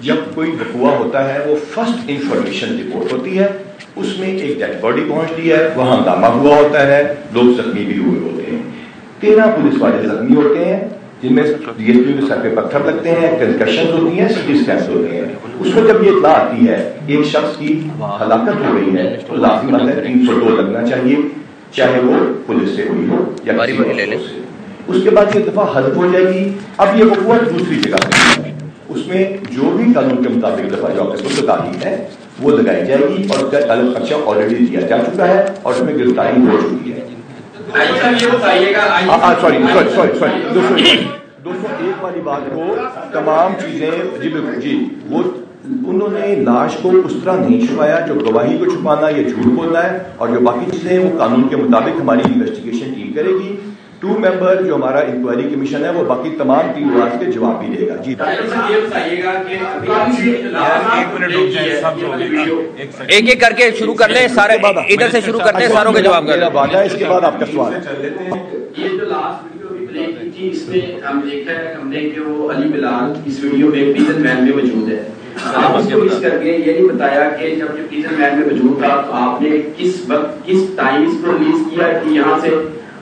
جب کوئی وقوع ہوتا ہے وہ فرسٹ انفارمیشن رپورٹ ہوتی ہے, اس میں ایک ڈیڈ باڈی پہنچتی ہے, وہاں ہنگامہ ہوا ہوتا ہے, لوگ زخمی بھی ہوئے ہوتے ہیں, 13 پولیس والے زخمی ہوتے ہیں, جن میں ڈی ایس پی کے سر پہ پتھر لگتے ہیں, کنکشن ہوتی ہیں, سٹی اسکینس ہوتے ہیں. اس میں جب یہ اطلاع آتی ہے ایک شخص کی ہلاکت ہو رہی ہے تو لازمی بات ہے 302 لگنا چاہیے, چاہے وہ پولیس سے ہوئی ہو یا کسی اور سے. اس کے بعد یہ دفعہ حذف ہو جائے گی. اب یہ وقوع دوسری جگہ پہ, اس میں جو بھی قانون کے مطابق دفعہ جو آپ کو تعلیم ہے وہ لگائی جائے گی, اور اس کا طلب خرچہ آلریڈی دیا جا چکا ہے اور اس میں گرفتاری ہو چکی ہے. سوری 201 والی بات کو تمام چیزیں جی وہ انہوں نے لاش کو اس طرح نہیں چھپایا جو گواہی کو چھپانا یہ جھوٹ بولنا ہے, اور جو باقی چیزیں وہ قانون کے مطابق ہماری انویسٹیگیشن ٹیم کرے گی. 2 ممبر جو ہمارا انکوائری کمیشن ہے وہ باقی تمام 3 بات کے جواب بھی دے گا. جی ایک ایک کر کے شروع کر لیں, سارے ادھر سے شروع کرتے ہیں, ساروں کے جواب میرا وعدہ ہے. اس کے بعد آپ کا سوال یہ جو لاسٹ ویڈیو پلے کی تھی اس میں ہم دیکھا ہے ہم نے کہ وہ علی بلال اس ویڈیو میں پریزن مین میں موجود ہے. آپ اس کو مس کر کے یہ نہیں بتایا کہ جب جو پریزن مین میں موجود تھا تو آپ نے کس وقت کس ٹائم اس کو ریلیز کیا کہ یہاں سے,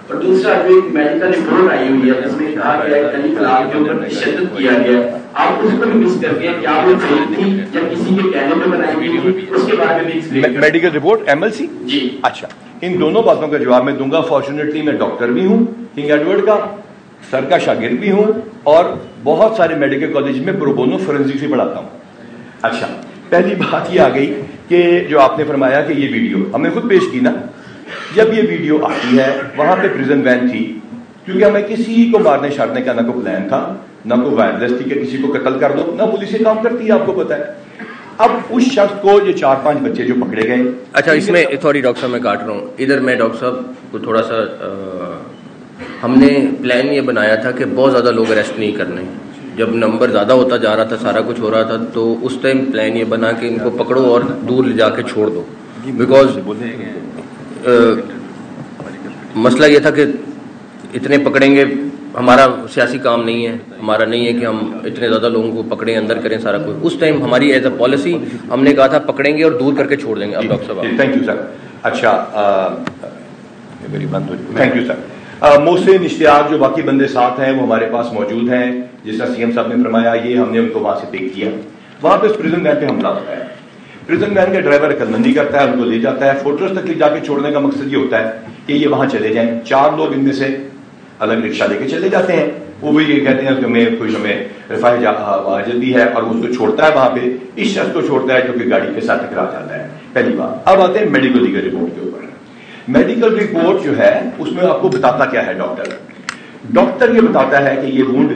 اور دوسرا جو ایک میڈیکل رپورٹ آئی ہوئی ہے جس میں کہا گیا ہے کہ علی بلال کے اوپر تشدد کیا گیا آپ اس کو بھی مس کر کے کیا وہ فیک تھی یا کسی کے کہنے میں بنائی گئی تھی اس کے بارے میں ایکسپلین. میڈیکل رپورٹ MLC جی اچھا ان دونوں باتوں کا جواب میں دوں گا. فارچونیٹلی میں ڈاکٹر بھی ہوں, کنگ ایڈورڈ کا سر کا شاگرد بھی ہوں, اور بہت سارے میڈیکل کالج میں پرو بونو فورینسک سے پڑھاتا ہوں. اچھا پہلی بات یہ آ گئی کہ جو آپ نے فرمایا کہ یہ ویڈیو ہم نے خود پیش کی نا, جب یہ ویڈیو آتی ہے وہاں پہ پریزن وین تھی, کیونکہ ہمیں کسی کو مارنے شارنے کا نہ کوئی پلان تھا, نہ کوئی وائرلیس تھی کہ کسی کو قتل کر دو, نہ پولیس یہ کام کرتی ہے آپ کو پتا ہے. اب اس شخص کو یہ 4-5 بچے جو پکڑے گئے. اچھا اس میں سوری ڈاکٹر صاحب میں کاٹ رہا ہوں ادھر, میں ڈاکٹر صاحب کو تھوڑا سا ہم نے پلان یہ بنایا تھا کہ بہت زیادہ لوگ اریسٹ نہیں کرنے. جب نمبر زیادہ ہوتا جا رہا تھا, سارا کچھ ہو رہا تھا, تو اس ٹائم پلان یہ بنا کہ ان کو پکڑو اور دور لے جا کے چھوڑ دو. بیکاز مسئلہ یہ تھا کہ اتنے پکڑیں گے, ہمارا سیاسی کام نہیں ہے, ہمارا نہیں ہے کہ ہم اتنے زیادہ لوگوں کو پکڑیں, اندر کریں سارا کچھ. اس ٹائم ہماری ایز اے پالیسی ہم نے کہا تھا پکڑیں گے اور دور کر کے چھوڑ دیں گے. اب ڈاکٹر صاحب تھینک یو سر. اچھا تھینک یو سر. محسن اشتیاق جو باقی بندے ساتھ ہیں وہ ہمارے پاس موجود ہیں. جس طرح CM صاحب نے فرمایا یہ ہم نے ان کو وہاں سے پک کیا, وہاں پہ اس پریزن وین پہ حملہ ہوتا ہے. پریزن وین کا ڈرائیور عقل مندی کرتا ہے, ان کو لے جاتا ہے, فورٹریس تک لے جا کے چھوڑنے کا مقصد یہ ہوتا ہے کہ یہ وہاں چلے جائیں. 4 لوگ ان میں سے الگ رکشہ لے کے چلے جاتے ہیں, وہ بھی یہ کہتے ہیں کہ ہمیں رفاہ جلدی ہے, اور اس کو چھوڑتا ہے وہاں پہ, اس شخص کو چھوڑتا ہے جو کہ گاڑی کے ساتھ ٹکرا جاتا ہے. پہلی بات. اب آتے ہیں میڈیکل لیگل رپورٹ کے اوپر. میڈیکل رپورٹ جو ہے اس میں آپ کو بتاتا کیا ہے ڈاکٹر یہ بتاتا ہے کہ یہ وونڈ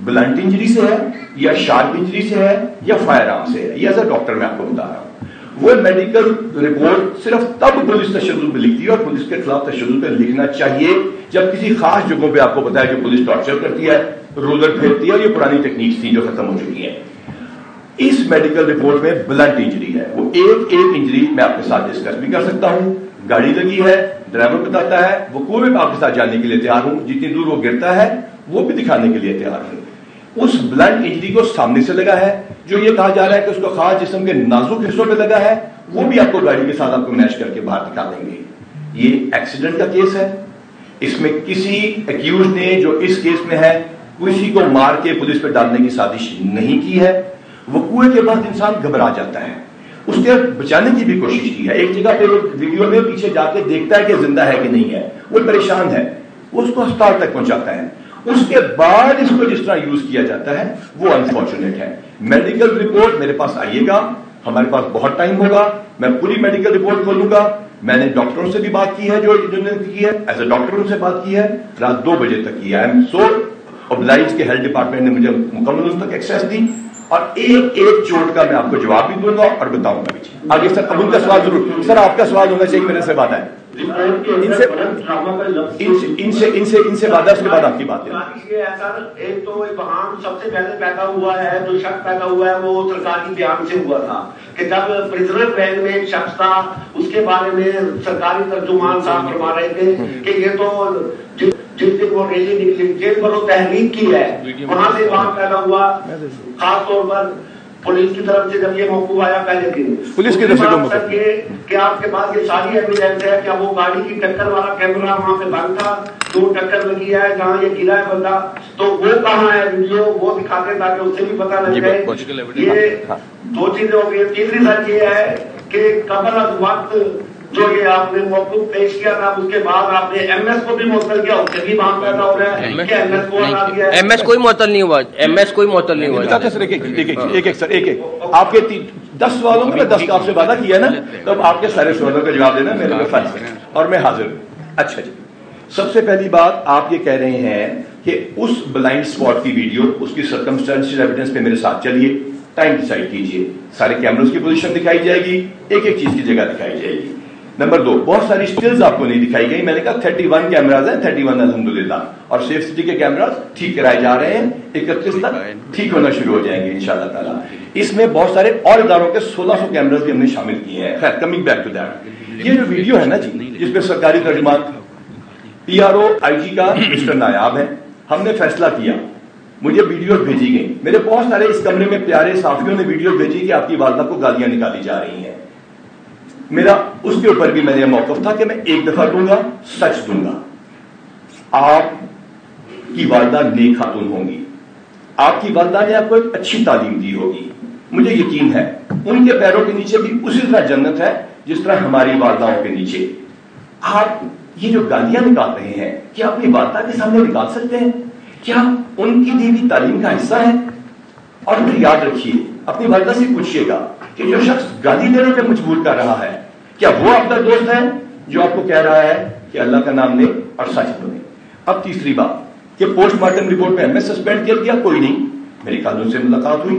بلنٹ انجری سے ہے یا شارپ انجری سے ہے یا فائر آرم سے ہے. یہ ایز اے ڈاکٹر میں آپ کو بتا رہا ہوں. وہ میڈیکل رپورٹ صرف تب پولیس تشدد پہ لکھتی ہے, اور پولیس کے خلاف تشدد پہ لکھنا چاہیے جب کسی خاص جگہوں پہ آپ کو پتا ہے کہ پولیس ٹارچر کرتی ہے, رولر پھیرتی ہے, اور یہ پرانی ٹیکنیکس تھی جو ختم ہو چکی ہیں. اس میڈیکل رپورٹ میں بلنٹ انجری ہے. وہ ایک انجری میں آپ کے ساتھ ڈسکس بھی کر سکتا ہوں. گاڑی لگی ہے, ڈرائیور بتاتا ہے, وقوع میں آپ کے ساتھ جانے کے لیے تیار ہوں, جتنی دور وہ گرتا ہے وہ بھی دکھانے کے لیے تیار ہوں. اس بلنٹ انجری کو سامنے سے لگا ہے, جو یہ کہا جا رہا ہے کہ اس کو خاص جسم کے نازک حصوں پہ لگا ہے, وہ بھی آپ کو گاڑی کے ساتھ آپ کو میچ کر کے باہر دکھا دیں گے. یہ ایکسیڈنٹ کا کیس ہے. اس میں کسی ایکیوز نے جو اس کیس میں ہے کسی کو مار کے پولیس پہ ڈالنے کی سازش نہیں کی ہے. وقوع کے بعد انسان گھبرا جاتا ہے, اس کے بچانے کی بھی کوشش کی ہے. ایک جگہ پہ ویڈیو میں پیچھے جا کے دیکھتا ہے کہ زندہ ہے کہ نہیں ہے, وہ پریشان ہے, وہ اس کو ہسپتال تک پہنچاتا ہے. اس کے بعد اس کو جس طرح یوز کیا جاتا ہے وہ انفارچونیٹ ہے. میڈیکل رپورٹ میرے پاس آئیے گا, ہمارے پاس بہت ٹائم ہوگا, میں پوری میڈیکل رپورٹ کھولوں گا. میں نے ڈاکٹروں سے بھی بات کی ہے, جو نے کی ہے ایز اے ڈاکٹروں سے بات کی ہے, رات 2 بجے تک کی ہے. آئی ایم سو obliged کہ ہیلتھ ڈپارٹمنٹ نے مجھے مکمل اس تک ایکسیس دی, اور ایک چوٹ کا میں آپ کو جواب بھی دوں گا اور بتاؤں گا بھی. آگے سر اب ان کا سوال ضرور, سر آپ کا سوال ہونا چاہیے, میرے سے بات ہے ان سے وعدہ, اس کے بعد آپ کی بات ہے. ایک تو ابہام سب سے پہلے پیدا ہوا ہے, جو شک پیدا ہوا ہے وہ سرکاری بیان سے ہوا تھا کہ جب پرزنر وین میں ایک شخص تھا, اس کے بارے میں سرکاری ترجمان صاحب فرما رہے تھے کہ یہ تو جس دن وہ ریلی نکلی جن پر وہ تحریک کی ہے, وہاں سے وہاں پیدا ہوا. خاص طور پر پولیس کی طرف سے جب یہ موقوف آیا پہلے دن, پولیس کی طرف سے کہ آپ کے پاس یہ ساری ایویڈنس ہے, کیا وہ گاڑی کی ٹکر والا کیمرہ وہاں پہ بند تھا, جو ٹکر لگی ہے جہاں یہ گرا ہے بندہ, تو وہ کہاں ہے ویڈیو, وہ دکھاتے تاکہ اس سے بھی پتہ لگ جائے. یہ 2 چیزیں ہو گئی. تیسری سچ یہ ہے کہ قبل از وقت جو یہ آپ نے موقف پیش کیا تھا, اس کے بعد آپ نے MS کو بھی معطل کیا, اس سے بھی بات پیدا ہو رہا ہے کہ MS کو ہٹا دیا ہے. MS کوئی معطل نہیں ہوا, MS کوئی معطل نہیں ہوا. ایک سر ایک آپ کے 10 سوالوں میں 10 کا آپ سے وعدہ کیا نا, تو آپ کے سارے سوالوں کا جواب دینا میرے پاس, اور میں حاضر ہوں. اچھا جی, سب سے پہلی بات آپ یہ کہہ رہے ہیں کہ اس بلائنڈ اسپاٹ کی ویڈیو, اس کی سرکمسٹانشل ایویڈنس پہ میرے ساتھ چلیے, ٹائم ڈیسائیڈ کیجئے, سارے کیمراز کی پوزیشن دکھائی جائے گی, ایک چیز کی جگہ دکھائی جائے گی. نمبر 2, بہت ساری سٹلز آپ کو نہیں دکھائی گئی. میں نے کہا 31 کیمراز ہیں, 31 الحمدللہ, اور سیف سٹی کے کیمراز ٹھیک کرائے جا رہے ہیں, 31 تک ٹھیک ہونا شروع ہو جائیں گے انشاءاللہ تعالیٰ. اس میں بہت سارے اور اداروں کے 1600 کیمراز بھی ہم نے شامل کیے ہیں. خیر, کمنگ بیک ٹو دیٹ, یہ جو ویڈیو ہے نا جی, جس میں سرکاری ترجمان PRO IG کا مسٹر نایاب ہے, ہم نے فیصلہ کیا, مجھے ویڈیو بھیجی گئی, میرے بہت سارے اس کمرے میں پیارے صحافیوں نے ویڈیو بھیجی کہ آپ کی والدہ کو گالیاں نکالی جا رہی ہیں. میرا اس کے اوپر بھی میرا موقف تھا کہ میں ایک دفعہ دوں گا, سچ دوں گا. آپ کی والدہ نیک خاتون ہوں گی, آپ کی والدہ نے آپ کو ایک اچھی تعلیم دی ہوگی، مجھے یقین ہے ان کے پیروں کے نیچے بھی اسی طرح جنت ہے جس طرح ہماری والداؤں کے نیچے۔ آپ یہ جو گالیاں نکال رہے ہیں کیا اپنی والدہ کے سامنے نکال سکتے ہیں؟ کیا ان کی دی ہوئی تعلیم کا حصہ ہے؟ اور پھر یاد رکھیے، اپنی والدہ سے پوچھیے گا کہ جو شخص گالی دینے پہ مجبور کر رہا ہے کیا وہ آپ کا دوست ہے جو آپ کو کہہ رہا ہے کہ اللہ کا نام لے اور سچ بولے؟ اب تیسری بات کہ پوسٹ مارٹم رپورٹ میں ہمیں سسپینڈ کر دیا، کوئی نہیں، میری کل ان سے ملاقات ہوئی،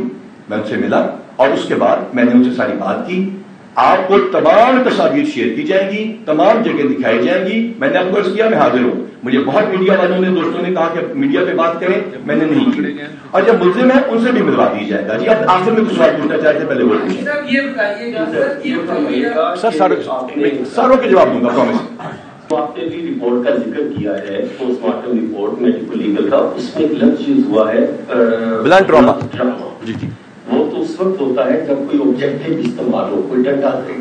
میں ان سے ملا اور اس کے بعد میں نے ان سے ساری بات کی۔ آپ کو تمام تصاویر شیئر کی جائیں گی، تمام جگہ دکھائی جائیں گی، میں نے آپ کو عرض کیا میں حاضر ہوں۔ مجھے بہت میڈیا والوں نے دوستوں نے کہا کہ میڈیا پہ بات کریں، میں نے نہیں کی، اور جب ملزم ہے ان سے بھی ملوا دی جائے گا۔ جی آپ آخر میں کچھ سوال پوچھنا چاہتے پہلے وہ پوچھیں سر، ساروں کے جواب دوں گا پرومس۔ آپ نے بھی رپورٹ کا ذکر کیا ہے، post mortem report medical legal کا، اس میں ایک لفظ یوز ہوا ہے بلنٹ ٹراما۔ جی جی، وہ تو اس وقت ہوتا ہے جب کوئی آبجیکٹو استعمال ہو، کوئی ڈنڈا دے،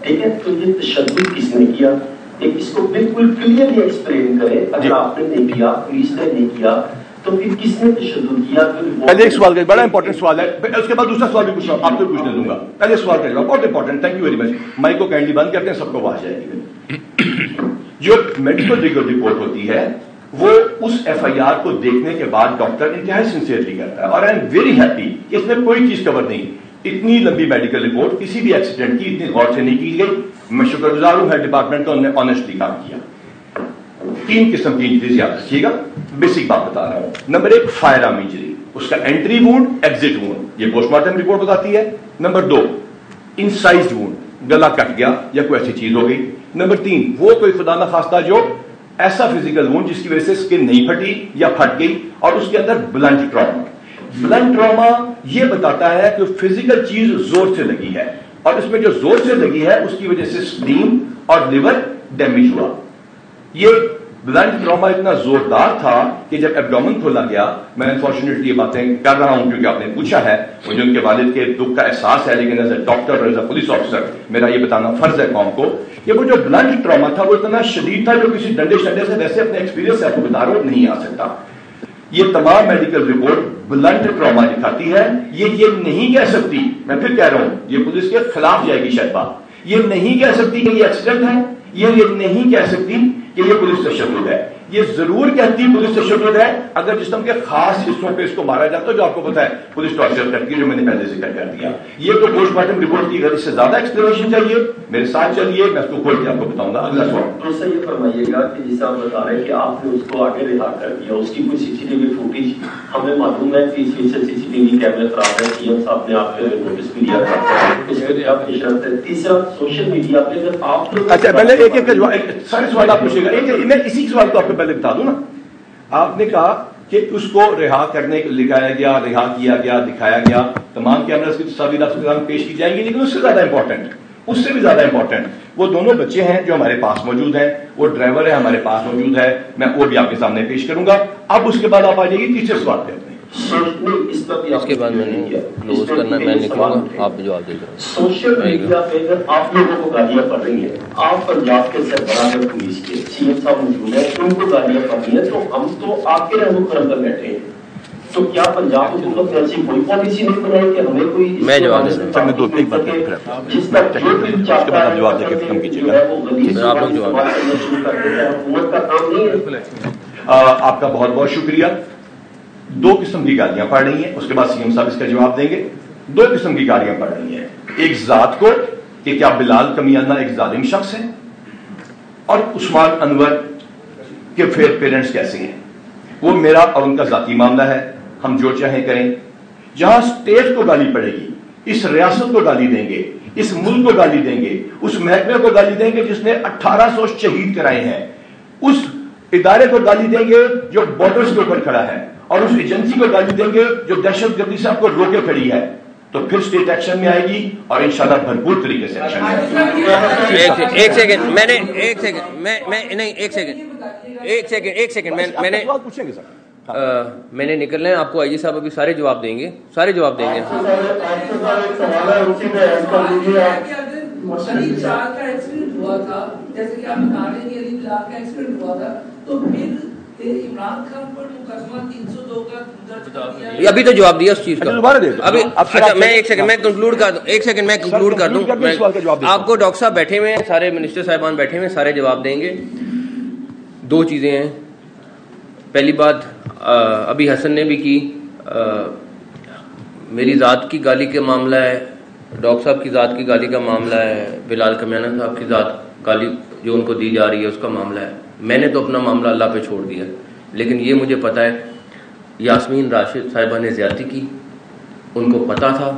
ٹھیک ہے؟ تو یہ تشدد کس نے کیا؟ ایک اس کو بالکل کلیئرلی ایکسپلین کرے، اگر آپ نے نہیں کیا، پولیس نے نہیں کیا، تو پھر کس نے تشدد کیا؟ پہلے ایک سوال کا بڑا امپورٹنٹ سوال ہے، اس کے بعد دوسرا سوال بھی پوچھ رہا ہوں، آپ کو پوچھنے دوں گا۔ پہلے سوال کا جواب بہت important, thank you very much. Mic کو کائنڈلی بند کرتے ہیں، سب کو آواز جائے گی۔ جو میڈیکل لیگل رپورٹ ہوتی ہے وہ اس ایف آئی آر کو دیکھنے کے بعد ڈاکٹر انتہائی سنسیئرلی کرتا ہے، اور آئی ایم ویری ہیپی کہ اس میں کوئی چیز کور نہیں، اتنی لمبی میڈیکل رپورٹ کسی بھی ایکسیڈنٹ کی اتنی غور سے نہیں کی گئی۔ میں شکر گزار ہوں ہیلتھ ڈپارٹمنٹ کا، انہوں نے آنیسٹلی کام کیا۔ تین قسم کی انجریز یاد رکھیے گا، بیسک بات بتا رہا ہوں۔ نمبر ایک فائر آرم انجری، اس کا انٹری وونڈ، ایگزٹ وونڈ، یہ پوسٹ مارٹم رپورٹ بتاتی ہے۔ نمبر دو انسائزڈ وونڈ، گلا کٹ گیا یا کوئی ایسی چیز ہو گئی۔ نمبر تین وہ کوئی خدا نخواستہ جو ایسا فزیکل وونڈ جس کی وجہ سے سکن نہیں پھٹی یا پھٹ گئی، اور اس کے اندر بلنٹ ٹراما۔ بلنٹ ٹراما یہ بتاتا ہے کہ فزیکل چیز زور سے لگی ہے، اور اس میں جو زور سے لگی ہے اس کی وجہ سے اسپلین اور لیور ڈیمیج ہوا۔ یہ بلنٹ ٹراما اتنا زوردار تھا کہ جب ایبڈومن کھولا گیا، میں انفارچونیٹلی یہ باتیں کر رہا ہوں کیونکہ آپ نے پوچھا ہے، مجھے ان کے والد کے دکھ کا احساس ہے، لیکن ایز اے ڈاکٹر اور ایز اے پولیس آفیسر میرا یہ بتانا فرض ہے قوم کو کہ وہ جو بلنٹ ٹراما تھا وہ اتنا شدید تھا جو کسی ڈنڈے شنڈے سے ویسے اپنے ایکسپیرینس سے آپ کو بتا رہا ہوں نہیں آ سکتا۔ یہ تمام میڈیکل رپورٹ بلنٹ ٹراما دکھاتی ہے۔ یہ نہیں کہہ سکتی، میں پھر کہہ رہا ہوں یہ پولیس کے خلاف جائے گی شاید بات، یہ نہیں کہہ سکتی کہ یہ ایکسیڈنٹ ہے، یہ نہیں کہہ سکتی کہ یہ پولیس تشدد ہے۔ یہ ضرور کہتی پولیس تشدد ہے اگر جسم کے خاص حصوں پہ اس کو مارا جاتا ہے، جو آپ کو پتا ہے پولیس ٹارچر کرتی ہے، جو میں نے پہلے ذکر کر دیا۔ یہ تو پوسٹ مارٹم رپورٹ کی، اگر اس سے زیادہ ایکسپلینیشن چاہیے میرے ساتھ چلیے، میں اس کو کھول کے آپ کو بتاؤں گا۔ اگلا سوال۔ دوسرا یہ فرمائیے گا کہ جیسے آپ بتا رہے ہیں کہ آپ نے اس کو آگے رہا کر دیا، اس کی کوئی سی سی ٹی وی فوٹیج ہمیں معلوم ہے 30% سی سی ٹی وی کیمرے خراب ہے، سی ایم صاحب نے آپ کے نوٹس بھی دیا تھا، اس پہ آپ کی شرط ہے۔ تیسرا سوشل میڈیا پہ اگر آپ، اچھا پہلے ایک ایک سارے سوال آپ پوچھے گا، میں اسی سوال کو آپ کو پہلے بتا دوں نا۔ آپ نے کہا کہ اس کو رہا کرنے لکھایا گیا، رہا کیا گیا، دکھایا گیا، تمام کیمراز کی تصاویر آپ کے سامنے پیش کی جائیں گی، لیکن اس سے زیادہ امپورٹنٹ، اس سے بھی زیادہ امپورٹنٹ وہ دونوں بچے ہیں جو ہمارے پاس موجود ہیں، وہ ڈرائیور ہے ہمارے پاس موجود ہے، میں وہ بھی آپ کے سامنے پیش کروں گا۔ اب اس کے بعد آپ آ جائیے تیسرے سوال پہ۔ اس کے بعد میں نے کلوز کرنا، میں نکلوں گا، آپ جواب دے دیں۔ سوشل میڈیا پہ اگر آپ لوگوں کو گالیاں پڑ رہی ہیں، آپ پنجاب کے سربراہ پولیس کے سی ایم صاحب موجود ہیں، ان کو گالیاں پڑ رہی ہیں، تو ہم تو آپ کے رحم کرم پر بیٹھے ہیں، تو کیا پنجاب حکومت نے ایسی کوئی پالیسی نہیں بنائی کہ ہمیں کوئی، میں جواب دے دوں جس کا اس کے بعد آپ جواب دے کے ختم کیجیے گا۔ آپ لوگ جواب حکومت کا کام نہیں ہے۔ آپ کا بہت بہت شکریہ۔ دو قسم کی گالیاں پڑ رہی ہیں، اس کے بعد سی ایم صاحب اس کا جواب دیں گے۔ دو قسم کی گالیاں پڑ رہی ہیں، ایک ذات کو کہ کیا بلال کمیانہ ایک ظالم شخص ہے، اور عثمان انور کے پیرنٹس کیسے ہیں۔ وہ میرا اور ان کا ذاتی معاملہ ہے، ہم جو چاہیں کریں۔ جہاں اسٹیٹ کو گالی پڑے گی، اس ریاست کو گالی دیں گے، اس ملک کو گالی دیں گے، اس محکمے کو گالی دیں گے جس نے 1800 شہید کرائے ہیں، اس ادارے کو گالی دیں گے جو بارڈرز کے اوپر کھڑا ہے، اور اس ایجنسی کو گالی دیں گے جو دہشت گردی سے آپ کو روکے کھڑی ہے، تو پھر اسٹیٹ ایکشن میں آئے گی، اور انشاءاللہ بھرپور طریقے سے ایکشن میں آئے گی۔ ایک سیکنڈ میں نے میں نے نکلنا ہے، آپ کو آئی جی صاحب ابھی سارے جواب دیں گے، سارے جواب دیں گے۔ ہوا تھا، جیسے کہ آپ بتا رہے ہیں علی بلال کا ایکسیڈنٹ ہوا تھا، تو پھر عمران خان پر مقدمہ 302 کا درج کر دیا. ابھی تو جواب دیا اس چیز کا. ابھی اچھا میں ایک سیکنڈ میں کنکلوڈ کر دوں. آپ کو ڈاکٹر صاحب بیٹھے ہوئے ہیں, سارے منسٹر صاحبان بیٹھے ہوئے ہیں, سارے جواب دیں گے. دو چیزیں ہیں. پہلی بات ابھی حسن نے بھی کی, میری ذات کی گالی کا معاملہ ہے, ڈاکٹر صاحب کی ذات کی گالی کا معاملہ ہے, بلال کمیانہ صاحب کی ذات گالی جو ان کو دی جا رہی ہے اس کا معاملہ ہے. میں نے تو اپنا معاملہ اللہ پہ چھوڑ دیا, لیکن یہ مجھے پتہ ہے یاسمین راشد صاحبہ نے زیادتی کی, ان کو پتہ تھا,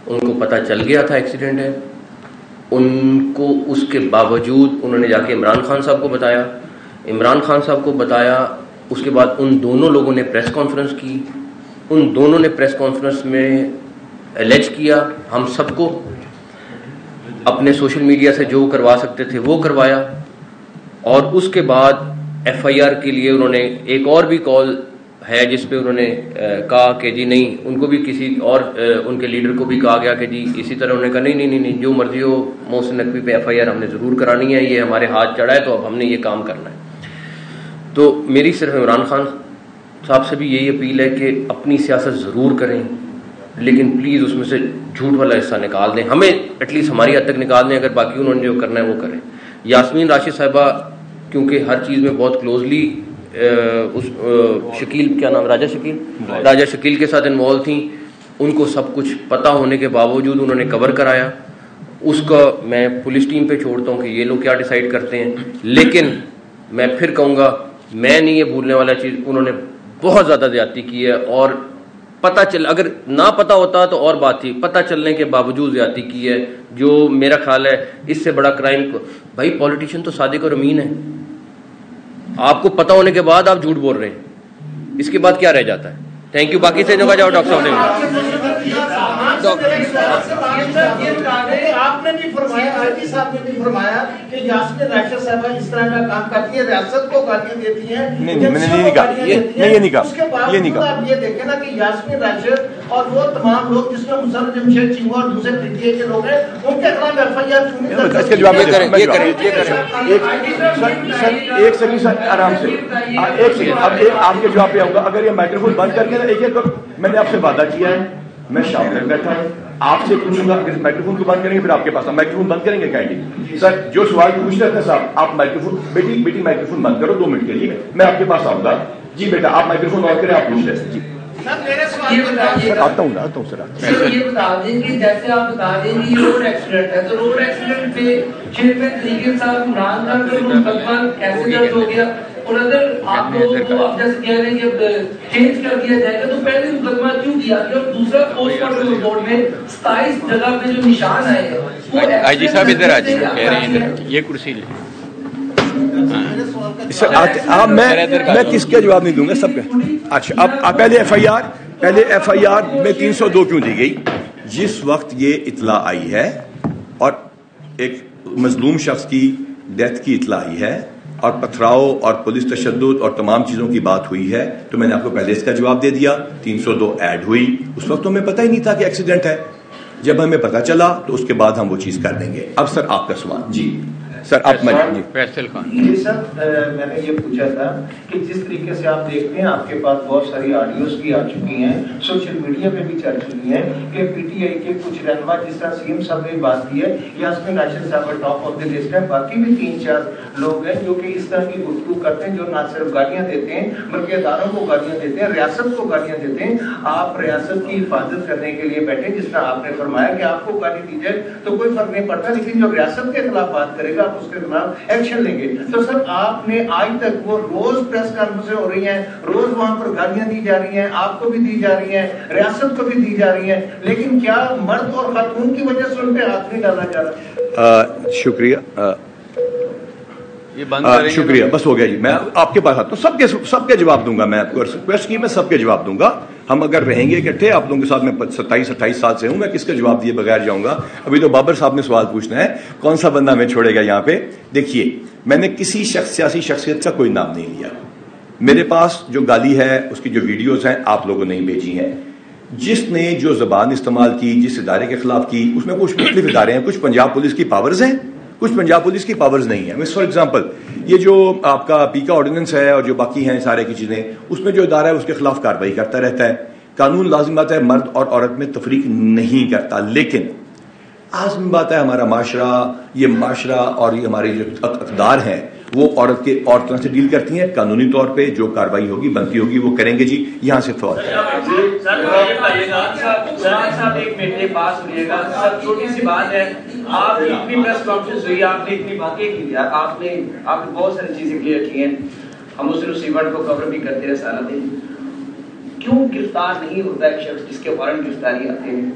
ان کو پتہ چل گیا تھا ایکسیڈنٹ ہے, ان کو اس کے باوجود انہوں نے جا کے عمران خان صاحب کو بتایا, عمران خان صاحب کو بتایا, اس کے بعد ان دونوں لوگوں نے پریس کانفرنس کی, ان دونوں نے پریس کانفرنس میں الیج کیا ہم سب کو, اپنے سوشل میڈیا سے جو کروا سکتے تھے وہ کروایا, اور اس کے بعد ایف آئی آر کے لیے انہوں نے ایک اور بھی کال ہے جس پہ انہوں نے کہا کہ جی نہیں, ان کو بھی کسی اور ان کے لیڈر کو بھی کہا گیا کہ جی اسی طرح انہوں نے کہا نہیں جو مرضی ہو محسن نقوی پہ ایف آئی آر ہم نے ضرور کرانی ہے, یہ ہمارے ہاتھ چڑھا ہے تو اب ہم نے یہ کام کرنا ہے. تو میری صرف عمران خان صاحب سے بھی یہی اپیل ہے کہ اپنی سیاست ضرور کریں, لیکن پلیز اس میں سے جھوٹ والا حصہ نکال دیں, ہمیں ایٹ لیسٹ ہماری حد تک نکال دیں, اگر باقی انہوں نے جو کرنا ہے وہ کریں. یاسمین راشد صاحبہ کیونکہ ہر چیز میں بہت کلوزلی اس شکیل کیا نام راجہ شکیل کے ساتھ انوالو تھیں, ان کو سب کچھ پتہ ہونے کے باوجود انہوں نے کور کرایا. اس کا میں پولیس ٹیم پہ چھوڑتا ہوں کہ یہ لوگ کیا ڈیسائیڈ کرتے ہیں, لیکن میں پھر کہوں گا میں نہیں یہ بھولنے والا چیز, انہوں نے بہت زیادہ زیادتی کی ہے, اور پتہ چل اگر نہ پتہ ہوتا تو اور بات تھی, پتہ چلنے کے باوجود زیادتی کی ہے, جو میرا خیال ہے اس سے بڑا کرائم. بھائی پولیٹیشین تو صادق اور امین ہے, آپ کو پتہ ہونے کے بعد آپ جھوٹ بول رہے ہیں, اس کے بعد کیا رہ جاتا ہے. Thank you. باقی سے جگہ جاؤ ڈاکٹر صاحب آپ نے بھی فرمایا, آئی جی صاحب نے بھی فرمایا کہ یاسمین راشد صاحبہ اس طرح کا کام کرتی ہے, ریاست کو گالیاں دیتی ہیں. نہیں میں نے نہیں کہا, یہ نہیں کہا. اس کے بعد آپ یہ دیکھیں نا کہ یاسمین راشد اور وہ تمام لوگ جس میں مسلم جمشید چنگو اور دوسرے پی کے لوگ ہیں, ان کے خلاف ایف آئی آر کیوں نہیں؟ اس کے جواب یہ کریں ایک سیکنڈ سر آرام سے, ایک سیکنڈ. اب آپ کے جواب پہ آؤں گا. اگر یہ مائکرو فون بند کر کے ایک میں نے آپ سے وعدہ کیا ہے, میں شام تک بیٹھا ہوں, آپ سے پوچھوں گا اگر مائکرو فون کو بند کریں گے پھر آپ کے پاس مائکرو فون بند کریں گے کائنڈلی. سر جو سوال پوچھ رہے تھے صاحب, آپ مائکرو فون بیٹی مائکرو فون بند کرو 2 منٹ کے لیے, میں آپ کے پاس آؤں گا. جی بیٹا آپ مائکرو فون آن کریں, آپ پوچھ رہے تھے. جی آتا ہوں سر. یہ بتا دیں کہ جیسے آپ بتا دیں کہ یہ روڈ ایکسیڈنٹ ہے, تو روڈ ایکسیڈنٹ پہ چیئرمین طریقے صاحب عمران خان کا مقدمہ کیسے درج ہو گیا, اور اگر آپ لوگوں کو آپ جیسے کہہ رہے ہیں کہ چینج کر دیا جائے گا تو پہلے مقدمہ کیوں کیا گیا؟ اور دوسرا پوسٹ مارٹم رپورٹ میں 27 جگہ پہ جو نشان آئے ہیں, آئی جی صاحب ادھر آ جائیں, کہہ رہے ہیں یہ کرسی لیں. میں کس کا جواب نہیں دوں گا, سب کا. اچھا اب پہلے ایف آئی آر میں 302 کیوں دی گئی؟ جس وقت یہ اطلاع آئی ہے اور ایک مظلوم شخص کی ڈیتھ کی اطلاع آئی ہے اور پتھراؤ اور پولیس تشدد اور تمام چیزوں کی بات ہوئی ہے, تو میں نے آپ کو پہلے اس کا جواب دے دیا. 302 ایڈ ہوئی, اس وقت تو ہمیں پتہ ہی نہیں تھا کہ ایکسیڈنٹ ہے. جب ہمیں پتہ چلا تو اس کے بعد ہم وہ چیز کر دیں گے. اب سر آپ کا سوال. جی سر آپ فیصل خان. جی سر میں نے یہ پوچھا تھا کہ جس طریقے سے آپ دیکھتے ہیں آپ کے پاس بہت ساری آڈیوز بھی آ چکی ہیں, سوشل میڈیا پہ بھی چل چکی ہیں کہ پی ٹی آئی کے کچھ رہنما جس طرح سیم صاحب نے بات کی ہے, یاسمین راشد صاحب ٹاپ آف دی لسٹ ہے, باقی بھی 3-4 لوگ ہیں جو کہ اس طرح کی گفتگو کرتے ہیں, جو نہ صرف گالیاں دیتے ہیں بلکہ اداروں کو گالیاں دیتے ہیں, ریاست کو گالیاں دیتے ہیں. آپ ریاست کی حفاظت کرنے کے لیے بیٹھے, جس طرح آپ نے فرمایا کہ آپ کو گالی دی جائے تو کوئی فرق نہیں پڑتا, لیکن جو ریاست کے خلاف بات کرے گا آپ اس کے خلاف ایکشن لیں گے. تو سر آپ نے آج تک وہ روز پریس کانفرنسیں ہو رہی ہیں, روز وہاں پر گالیاں دی جا رہی ہیں, آپ کو بھی دی جا رہی ہیں, ریاست کو بھی دی جا رہی ہیں, لیکن کیا مرد اور خاتون کی وجہ سے ان پہ ہاتھ نہیں ڈالا جا رہا؟ شکریہ شکریہ, بس ہو گیا جی. میں آپ کے پاس آتا ہوں, سب کے جواب دوں گا. میں آپ کو ریکویسٹ کی, میں سب کے جواب دوں گا. ہم اگر رہیں گے اکٹھے آپ لوگوں کے ساتھ, میں 27-28 سال سے ہوں, میں کس کا جواب دیے بغیر جاؤں گا؟ ابھی تو بابر صاحب نے سوال پوچھنا ہے, کون سا بندہ ہمیں چھوڑے گا یہاں پہ. دیکھیے میں نے کسی سیاسی شخصیت کا کوئی نام نہیں لیا. میرے پاس جو گالی ہے اس کی جو ویڈیوز ہیں آپ لوگوں نے ہی بھیجی ہیں. جس نے جو زبان استعمال کی, جس ادارے کے خلاف کی, اس میں کچھ مختلف ادارے ہیں. کچھ پنجاب پولیس کی پاورز ہیں کچھ پنجاب پولیس کی پاورز نہیں ہیں. فار ایگزامپل یہ جو آپ کا پیکا آرڈیننس ہے اور جو باقی ہیں سارے کی چیزیں، اس میں جو ادارہ ہے اس کے خلاف کارروائی کرتا رہتا ہے. قانون لازم بات ہے مرد اور عورت میں تفریق نہیں کرتا، لیکن لازم بات ہے ہمارا معاشرہ، یہ معاشرہ اور یہ ہمارے جو اقدار ہیں وہ عورتوں سے ڈیل کرتی ہیں. قانونی طور پہ جو کارروائی ہوگی بنتی ہوگی وہ کریں گے. جی یہاں سے فوج چھوٹی سی بات ہے، آپ نے اتنی پریس کانفرنس ہوئی، آپ نے اتنی باتیں کی، آپ نے بہت ساری چیزیں کلیئر کی ہیں. ہم اس ایونٹ کو کور بھی کرتے ہیں سارا دن. کیوں گرفتار نہیں ہوتا ایک شخص جس کے وارنٹ گرفتاری آتے ہیں؟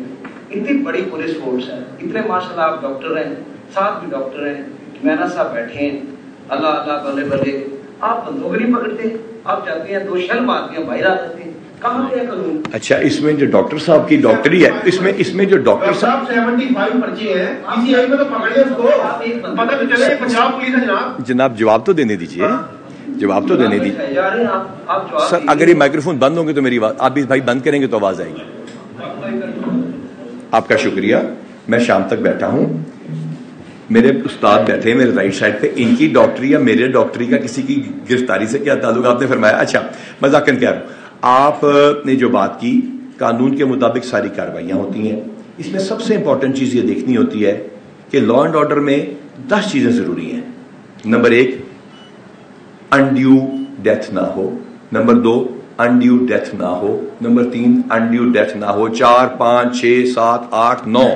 اتنی بڑی پولیس فورس ہے، اتنے ماشاءاللہ آپ ڈاکٹر ہیں، ساتھ بھی ڈاکٹر ہیں، مینا صاحب بیٹھے ہیں، اللہ اللہ بلے بلے، آپ بندوں کو نہیں پکڑتے، آپ جاتے ہیں 2 شل مارتے ہیں، باہر آ جاتے ہیں. کہاں ہے قانون؟ اچھا اس میں جو ڈاکٹر صاحب کی ڈاکٹری ہے، اس میں جو ڈاکٹر صاحب 75 پرچے ہیں پی سی آئی میں، تو پکڑ لیں اس کو، پتہ تو چلے پنجاب پولیس ہے جناب. جواب تو دینے دیجیے، جواب تو دینے دیجیے سر. اگر یہ مائکروفون بند ہوں گے تو میری بات آپ بھی بھائی بند کریں گے تو آواز آئے گی. آپ کا شکریہ. میں شام تک بیٹھا ہوں، میرے استاد بیٹھے ہیں میرے رائٹ سائڈ پہ، ان کی ڈاکٹری یا میرے ڈاکٹری کا کسی کی گرفتاری سے کیا تعلق؟ آپ نے فرمایا. اچھا مذاکرہ کیا آپ نے جو بات کی، قانون کے مطابق ساری کارروائیاں ہوتی ہیں. اس میں سب سے امپورٹنٹ چیز یہ دیکھنی ہوتی ہے کہ لا اینڈ آرڈر میں 10 چیزیں ضروری ہیں. نمبر 1 انڈیو ڈیتھ نہ ہو، نمبر 2 انڈیو ڈیتھ نہ ہو، نمبر 3 انڈیو ڈیتھ نہ ہو، 4 5 6 7 8 9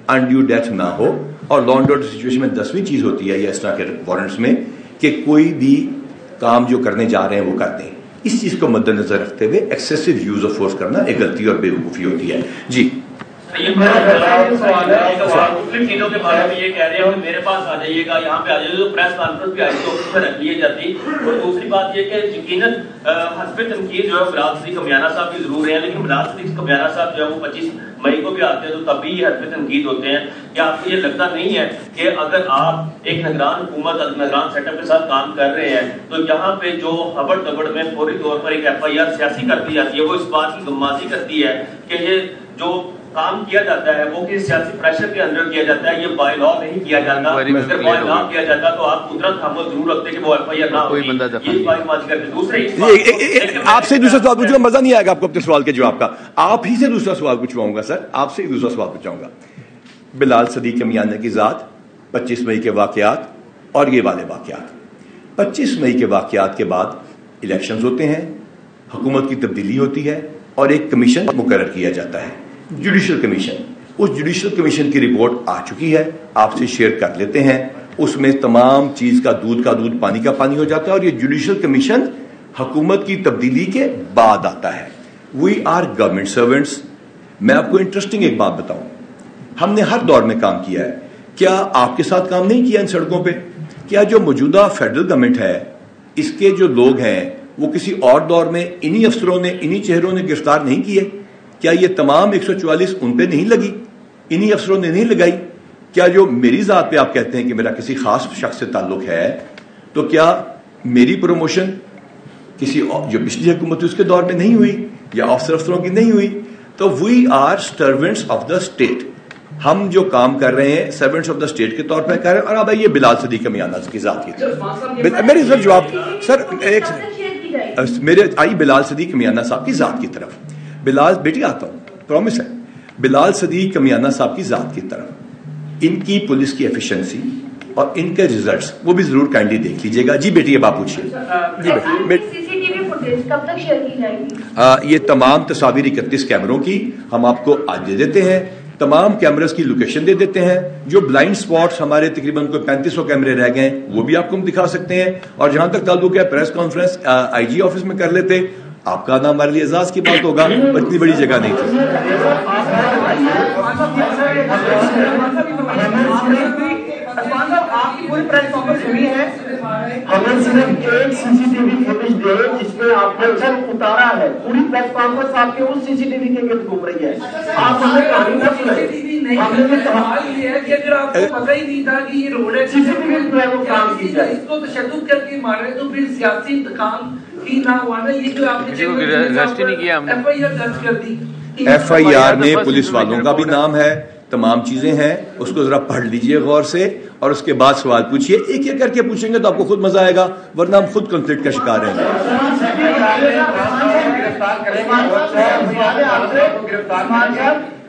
انڈیو ڈیتھ نہ ہو. اور لا اینڈ آرڈر سچویشن میں 10ویں چیز ہوتی ہے یا اس طرح کے وارنٹس میں کہ کوئی بھی کام جو کرنے جا رہے ہیں وہ کر دیں. اس چیز کو مد نظر رکھتے ہوئے ایکسیسو یوز آف فورس کرنا ایک غلطی اور بے وقوفی ہوتی ہے. جی چیزوں کے بارے میں یہ کہہ رہے ہیں کہ میرے پاس آ جائیے گا، یہاں پہ آ جائیے گا، پریس کانفرنس بھی آئی تو آفس میں رکھ لی جاتی. اور دوسری بات یہ کہ یقیناً حسب تنقید جو ہے بلال صدیق کمیانہ صاحب بھی ضرور ہیں، لیکن بلال صدیق کمیانہ صاحب جو ہے وہ 25 مئی کو بھی آتے ہیں تو تب بھی یہ حسب تنقید ہوتے ہیں. کیا آپ کو یہ لگتا نہیں ہے کہ اگر آپ ایک نگران حکومت نگران سیٹ اپ کے ساتھ کام کر رہے ہیں تو یہاں پہ جو ہبڑ دبڑ میں فوری طور پر ایک FIR سیاسی کر دی جاتی ہے، وہ اس بات کی غمازی کرتی ہے کہ یہ جو کام کیا جاتا ہے وہ کسی سیاسی پریشر کے اندر کیا جاتا ہے، یہ بائی لا نہیں کیا جاتا. اگر بائی لا کیا جاتا تو آپ قدرت تحمل ضرور رکھتے کہ وہ FIR نہ ہوگی. یہ بائی غمازی کرتے. دوسرے آپ سے دوسرا سوال پوچھوں گا، مزہ نہیں آئے گا آپ کو اپنے سوال کے جواب کا. آپ ہی سے دوسرا سوال پوچھواؤں گا سر، آپ سے دوسرا سوال پوچھاؤں گا. بلال صدیق کمیانہ کی ذات، 25 مئی کے واقعات اور یہ والے واقعات. 25 مئی کے واقعات کے بعد الیکشنز ہوتے ہیں، حکومت کی تبدیلی ہوتی ہے اور ایک کمیشن مقرر کیا جاتا ہے، جوڈیشل کمیشن. اس جوڈیشل کمیشن کی رپورٹ آ چکی ہے، آپ سے شیئر کر لیتے ہیں. اس میں تمام چیز کا دودھ پانی کا پانی ہو جاتا ہے. اور یہ جوڈیشل کمیشن حکومت کی تبدیلی کے بعد آتا ہے. We are government servants. میں آپ کو انٹرسٹنگ ایک بات بتاؤں، ہم نے ہر دور میں کام کیا ہے. کیا آپ کے ساتھ کام نہیں کیا ان سڑکوں پہ؟ کیا جو موجودہ فیڈرل گورنمنٹ ہے اس کے جو لوگ ہیں وہ کسی اور دور میں انہی افسروں نے انہی چہروں نے گرفتار نہیں کیے؟ کیا یہ تمام 144 ان پہ نہیں لگی، انہی افسروں نے نہیں لگائی؟ کیا جو میری ذات پہ آپ کہتے ہیں کہ میرا کسی خاص شخص سے تعلق ہے، تو کیا میری پروموشن کسی جو پچھلی حکومت اس کے دور میں نہیں ہوئی یا افسروں کی نہیں ہوئی؟ تو we are servants of the state. ہم جو کام کر رہے ہیں سرونٹس آف دا اسٹیٹ کے طور پہ کر رہے ہیں. اور اب یہ بلال صدیق کمیانہ کی ذات کی طرف میرے سر جواب سر ایک میرے آئی بلال صدیق کمیانہ صاحب کی ذات کی طرف. بلال بیٹی آتا ہوں، پرومس ہے. بلال صدیق کمیانہ صاحب کی ذات کی طرف ان کی پولیس کی ایفیشنسی اور ان کے ریزلٹس وہ بھی ضرور کائنڈلی دیکھ لیجیے گا. جی بیٹی اب آپ پوچھیے. یہ تمام تصاویر 31 کیمروں کی ہم آپ کو آج دے دیتے ہیں. تمام کیمرز کی لوکیشن دے دیتے ہیں. جو بلائنڈ سپاٹس ہمارے تقریباً کوئی 3500 کیمرے رہ گئے ہیں وہ بھی آپ کو ہم دکھا سکتے ہیں. اور جہاں تک تعلق ہے پریس کانفرنس IG آفس میں کر لیتے. آپ کا نام ہمارے لیے اعزاز کی بات ہوگا، اتنی بڑی جگہ نہیں تھی. آپ کی پوری پریس کانفرنس ہوئی ہے، ہمیں صرف ایک CCTV فوٹیج دے جس میں آپ نے سر اتارا ہے. پوری پریس کانفرنس آپ کے اس CCTV کے گرد گھوم رہی ہے. آپ ہمیں کہانی نہ سنائیں. ہم نے سوال یہ ہے کہ اگر آپ کو پتہ ہی نہیں تھا کہ یہ روڈ ہے CCTV جو ہے وہ کام کی جائے، اس کو تشدد کر کے مارے تو پھر سیاسی انتقام کی نہ ہوا نا. یہ جو آپ نے FIR درج کر دی، FIR میں پولیس والوں کا بھی نام ہے، تمام چیزیں ہیں، اس کو ذرا پڑھ لیجئے غور سے اور اس کے بعد سوال پوچھیے. ایک ایک کر کے پوچھیں گے تو آپ کو خود مزہ آئے گا، ورنہ ہم خود کنفلکٹ کا شکار ہیں.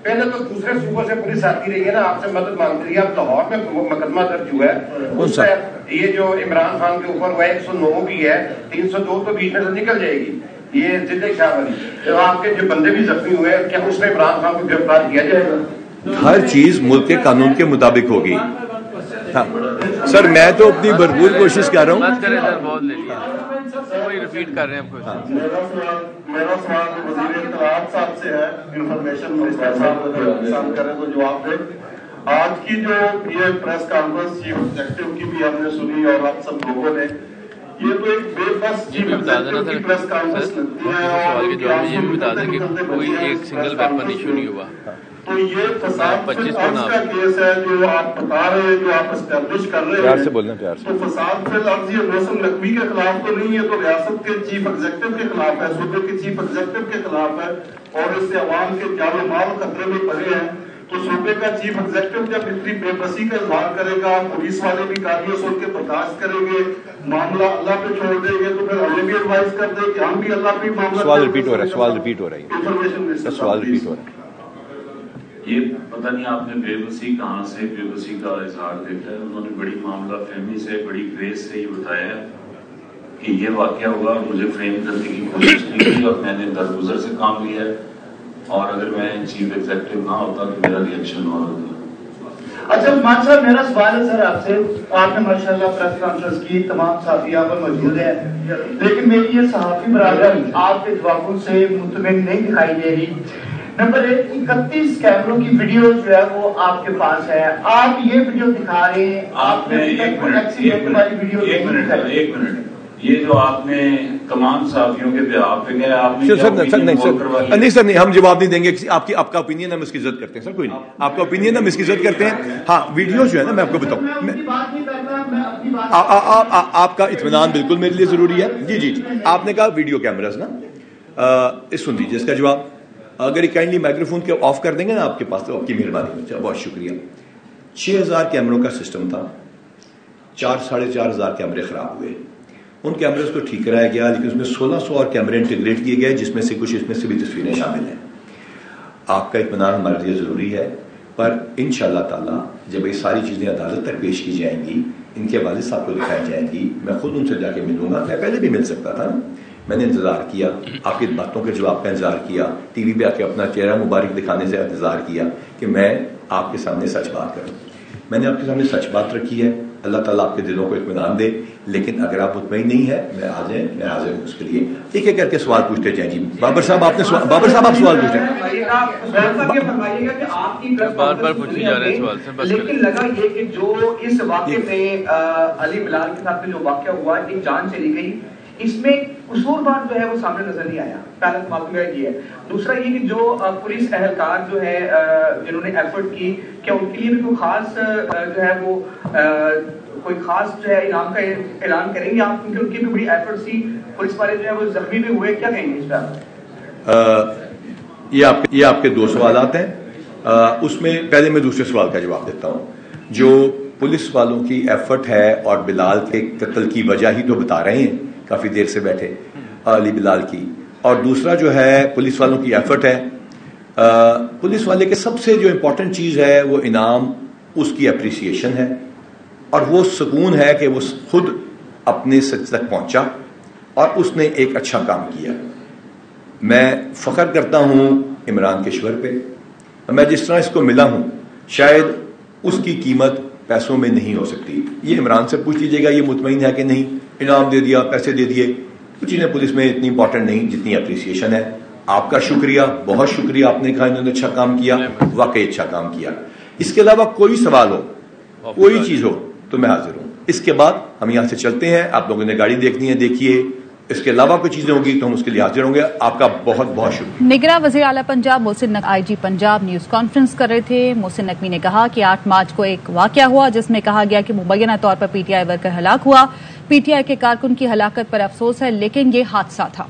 پہلے تو دوسرے صوبوں سے پولیس آتی رہی ہے نا، آپ سے مدد مانگتی رہی ہے. اب لاہور میں مقدمہ درج ہوا ہے، یہ جو عمران خان کے اوپر وہ 109 بھی ہے، 302 تو بیچ میں سے نکل جائے گی. یہ ضد شاہ والی آپ کے جو بندے بھی زخمی ہوئے ہیں، کیا اس میں عمران خان کو گرفتار کیا جائے گا؟ ہر چیز ملک کے قانون کے مطابق ہوگی. ہاں سر، میں تو اپنی بھرپور کوشش کر رہا ہوں. میرا سوال وزیر اطلاعات صاحب سے ہے، انفارمیشن صاحب کریں تو جواب دیں. آج کی جو یہ پریس کانفرنس چیف ایگزیکٹو کی بھی ہم نے سنی اور آپ سب لوگوں نے، یہ تو ایک بے بس چیف ایگزیکٹو کی پریس کانفرنس لگتی ہے. سوال کے جواب میں یہ بھی بتا دیں کہ کوئی ایک سنگل ویپن ایشو نہیں ہوا. تو یہ فساد فی الارض کا کیس ہے جو آپ بتا رہے ہیں، جو آپ اسٹیبلش کر رہے ہیں. پیار سے بولنا، پیار سے. تو فساد فی الارض یہ موسم نقوی کے خلاف تو نہیں ہے، تو ریاست کے چیف ایگزیکٹو کے خلاف ہے، صوبے کے چیف ایگزیکٹو کے خلاف ہے، اور اس سے عوام کے جان و مال خطرے میں پڑے ہیں. تو صوبے کا چیف ایگزیکٹو جب اتنی بے بسی کا اظہار کرے گا، پولیس والے بھی کاریوں سن کے برداشت کریں گے، معاملہ اللہ پہ چھوڑ دیں گے، تو پھر ہمیں بھی ایڈوائز کر دیں کہ ہم بھی اللہ پہ معاملہ. سوال ریپیٹ ہو رہا ہے، سوال ریپیٹ ہو رہا ہے، سوال ریپیٹ ہو رہا ہے. یہ پتہ نہیں آپ نے بے بسی کہاں سے بے بسی کا اظہار دیکھا ہے. انہوں نے بڑی معاملہ فہمی سے، بڑی گریس سے یہ بتایا ہے کہ یہ واقعہ ہوا اور مجھے فریم کرنے کی کوشش نہیں کی، اور میں نے درگزر سے کام لیا ہے، اور اگر میں چیف ایگزیکٹو نہ ہوتا تو میرا ریئیکشن اور ہوتا. اچھا مان صاحب، میرا سوال ہے سر آپ سے. آپ نے ماشاءاللہ پریس کانفرنس کی، تمام صحافی یہاں پر موجود ہیں، لیکن میری یہ صحافی برادر آپ کے جوابوں سے مطمئن نہیں دکھائی دے رہی. نمبر 1، 31 کیمروں کی ویڈیو جو ہے وہ آپ کے پاس ہے، آپ یہ ویڈیو دکھا رہے ہیں. آپ نے ایک منٹ، یہ جو آپ نے تمام صحافیوں کے بہاف پہ گیا، آپ نے نہیں سر، نہیں، ہم جواب نہیں دیں گے. آپ کا اوپینین ہم اس کی عزت کرتے ہیں سر، کوئی نہیں. آپ کا اوپینین ہم اس کی عزت کرتے ہیں. ہاں ویڈیو جو ہے نا، میں آپ کو بتاؤں، آپ کا اطمینان بالکل میرے لیے ضروری ہے. جی جی جی، آپ نے کہا ویڈیو کیمراز نا، سن لیجیے اس کا جواب. اگر یہ کائنڈلی مائکرو فون کے آف کر دیں گے نا آپ کے پاس، تو آپ کی مہربانی، بہت شکریہ. 6000 کیمروں کا سسٹم تھا، 4,500 کیمرے خراب ہوئے. ان کیمرز کو ٹھیک کرایا گیا، لیکن اس میں 1600 اور کیمرے انٹیگریٹ کیے گئے، جس میں سے کچھ اس میں سے بھی تصویریں شامل ہیں. آپ کا اطمینان ہمارے لیے ضروری ہے، پر انشاءاللہ تعالیٰ جب یہ ساری چیزیں عدالت تک پیش کی جائیں گی، ان کے والد صاحب کو دکھائی جائیں گی، میں خود ان سے جا کے ملوں گا. میں پہلے بھی مل سکتا تھا، میں نے انتظار کیا، آپ کی باتوں کے جواب کا انتظار کیا، ٹی وی پہ آ کے اپنا چہرہ مبارک دکھانے سے انتظار کیا کہ میں آپ کے سامنے سچ بات کروں. میں نے آپ کے سامنے سچ بات رکھی ہے. اللہ تعالیٰ آپ کے دلوں کو اطمینان دے. لیکن اگر آپ مطمئن نہیں ہے، میں حاضر ہوں اس کے لیے. ایک ایک کر کے سوال پوچھتے جائیں. جی بابر صاحب، آپ نے بابر صاحب آپ سوال پوچھیں. بار پوچھے جا رہے ہیں سوال سے، لیکن لگا یہ کہ جو اس واقعے میں علی بلال کے ساتھ جو واقعہ ہوا، ایک جان چلی گئی، اس میں قصوروار جو ہے وہ سامنے نظر نہیں آیا. پہلا تو معلوم یہ ہے. دوسرا یہ کہ جو پولیس اہلکار جو ہے جنہوں نے ایفرٹ کی، کیا ان کے لیے بھی کوئی خاص جو ہے وہ کوئی خاص جو ہے انعام کا اعلان کریں گے آپ؟ کیونکہ ان کی بھی بڑی ایفرٹ تھی. پولیس والے جو ہے وہ زخمی بھی ہوئے، کیا کہیں گے اس پہ؟ یہ آپ کے 2 سوالات ہیں. اس میں پہلے میں دوسرے سوال کا جواب دیتا ہوں. جو پولیس والوں کی ایفرٹ ہے اور بلال کے قتل کی وجہ ہی تو بتا رہے ہیں کافی دیر سے بیٹھے، علی بلال کی. اور دوسرا جو ہے پولیس والوں کی ایفرٹ ہے. پولیس والے کے سب سے جو امپورٹنٹ چیز ہے وہ انعام، اس کی اپریسیشن ہے، اور وہ سکون ہے کہ وہ خود اپنے سچ تک پہنچا اور اس نے ایک اچھا کام کیا. میں فخر کرتا ہوں عمران کشور پہ. میں جس طرح اس کو ملا ہوں، شاید اس کی قیمت پیسوں میں نہیں ہو سکتی. یہ عمران سے پوچھ لیجیے گا یہ مطمئن ہے کہ نہیں. انعام دے دیا، پیسے دے دیے، کچھ چیزیں پولیس میں اتنی امپورٹنٹ نہیں جتنی اپریسیشن ہے. آپ کا شکریہ، بہت شکریہ. آپ نے کہا انہوں نے اچھا کام کیا، واقعی اچھا کام کیا. اس کے علاوہ کوئی سوال ہو، کوئی چیز ہو تو میں حاضر ہوں. اس کے بعد ہم یہاں سے چلتے ہیں. آپ لوگوں نے گاڑی دیکھنی ہے، دیکھیے. اس کے علاوہ کوئی چیزیں ہوگی تو ہم اس کے لیے حاضر ہوں گے. آپ کا بہت بہت شکریہ. نگراں وزیر اعلیٰ پنجاب محسن نقوی آئی جی پنجاب نیوز کانفرنس کر رہے تھے. محسن نقوی نے کہا کہ 8 مارچ کو ایک واقعہ ہوا جس میں کہا گیا کہ مبینہ طور پر پی ٹی آئی ورکر ہلاک ہوا. پی ٹی آئی کے کارکن کی ہلاکت پر افسوس ہے، لیکن یہ حادثہ تھا.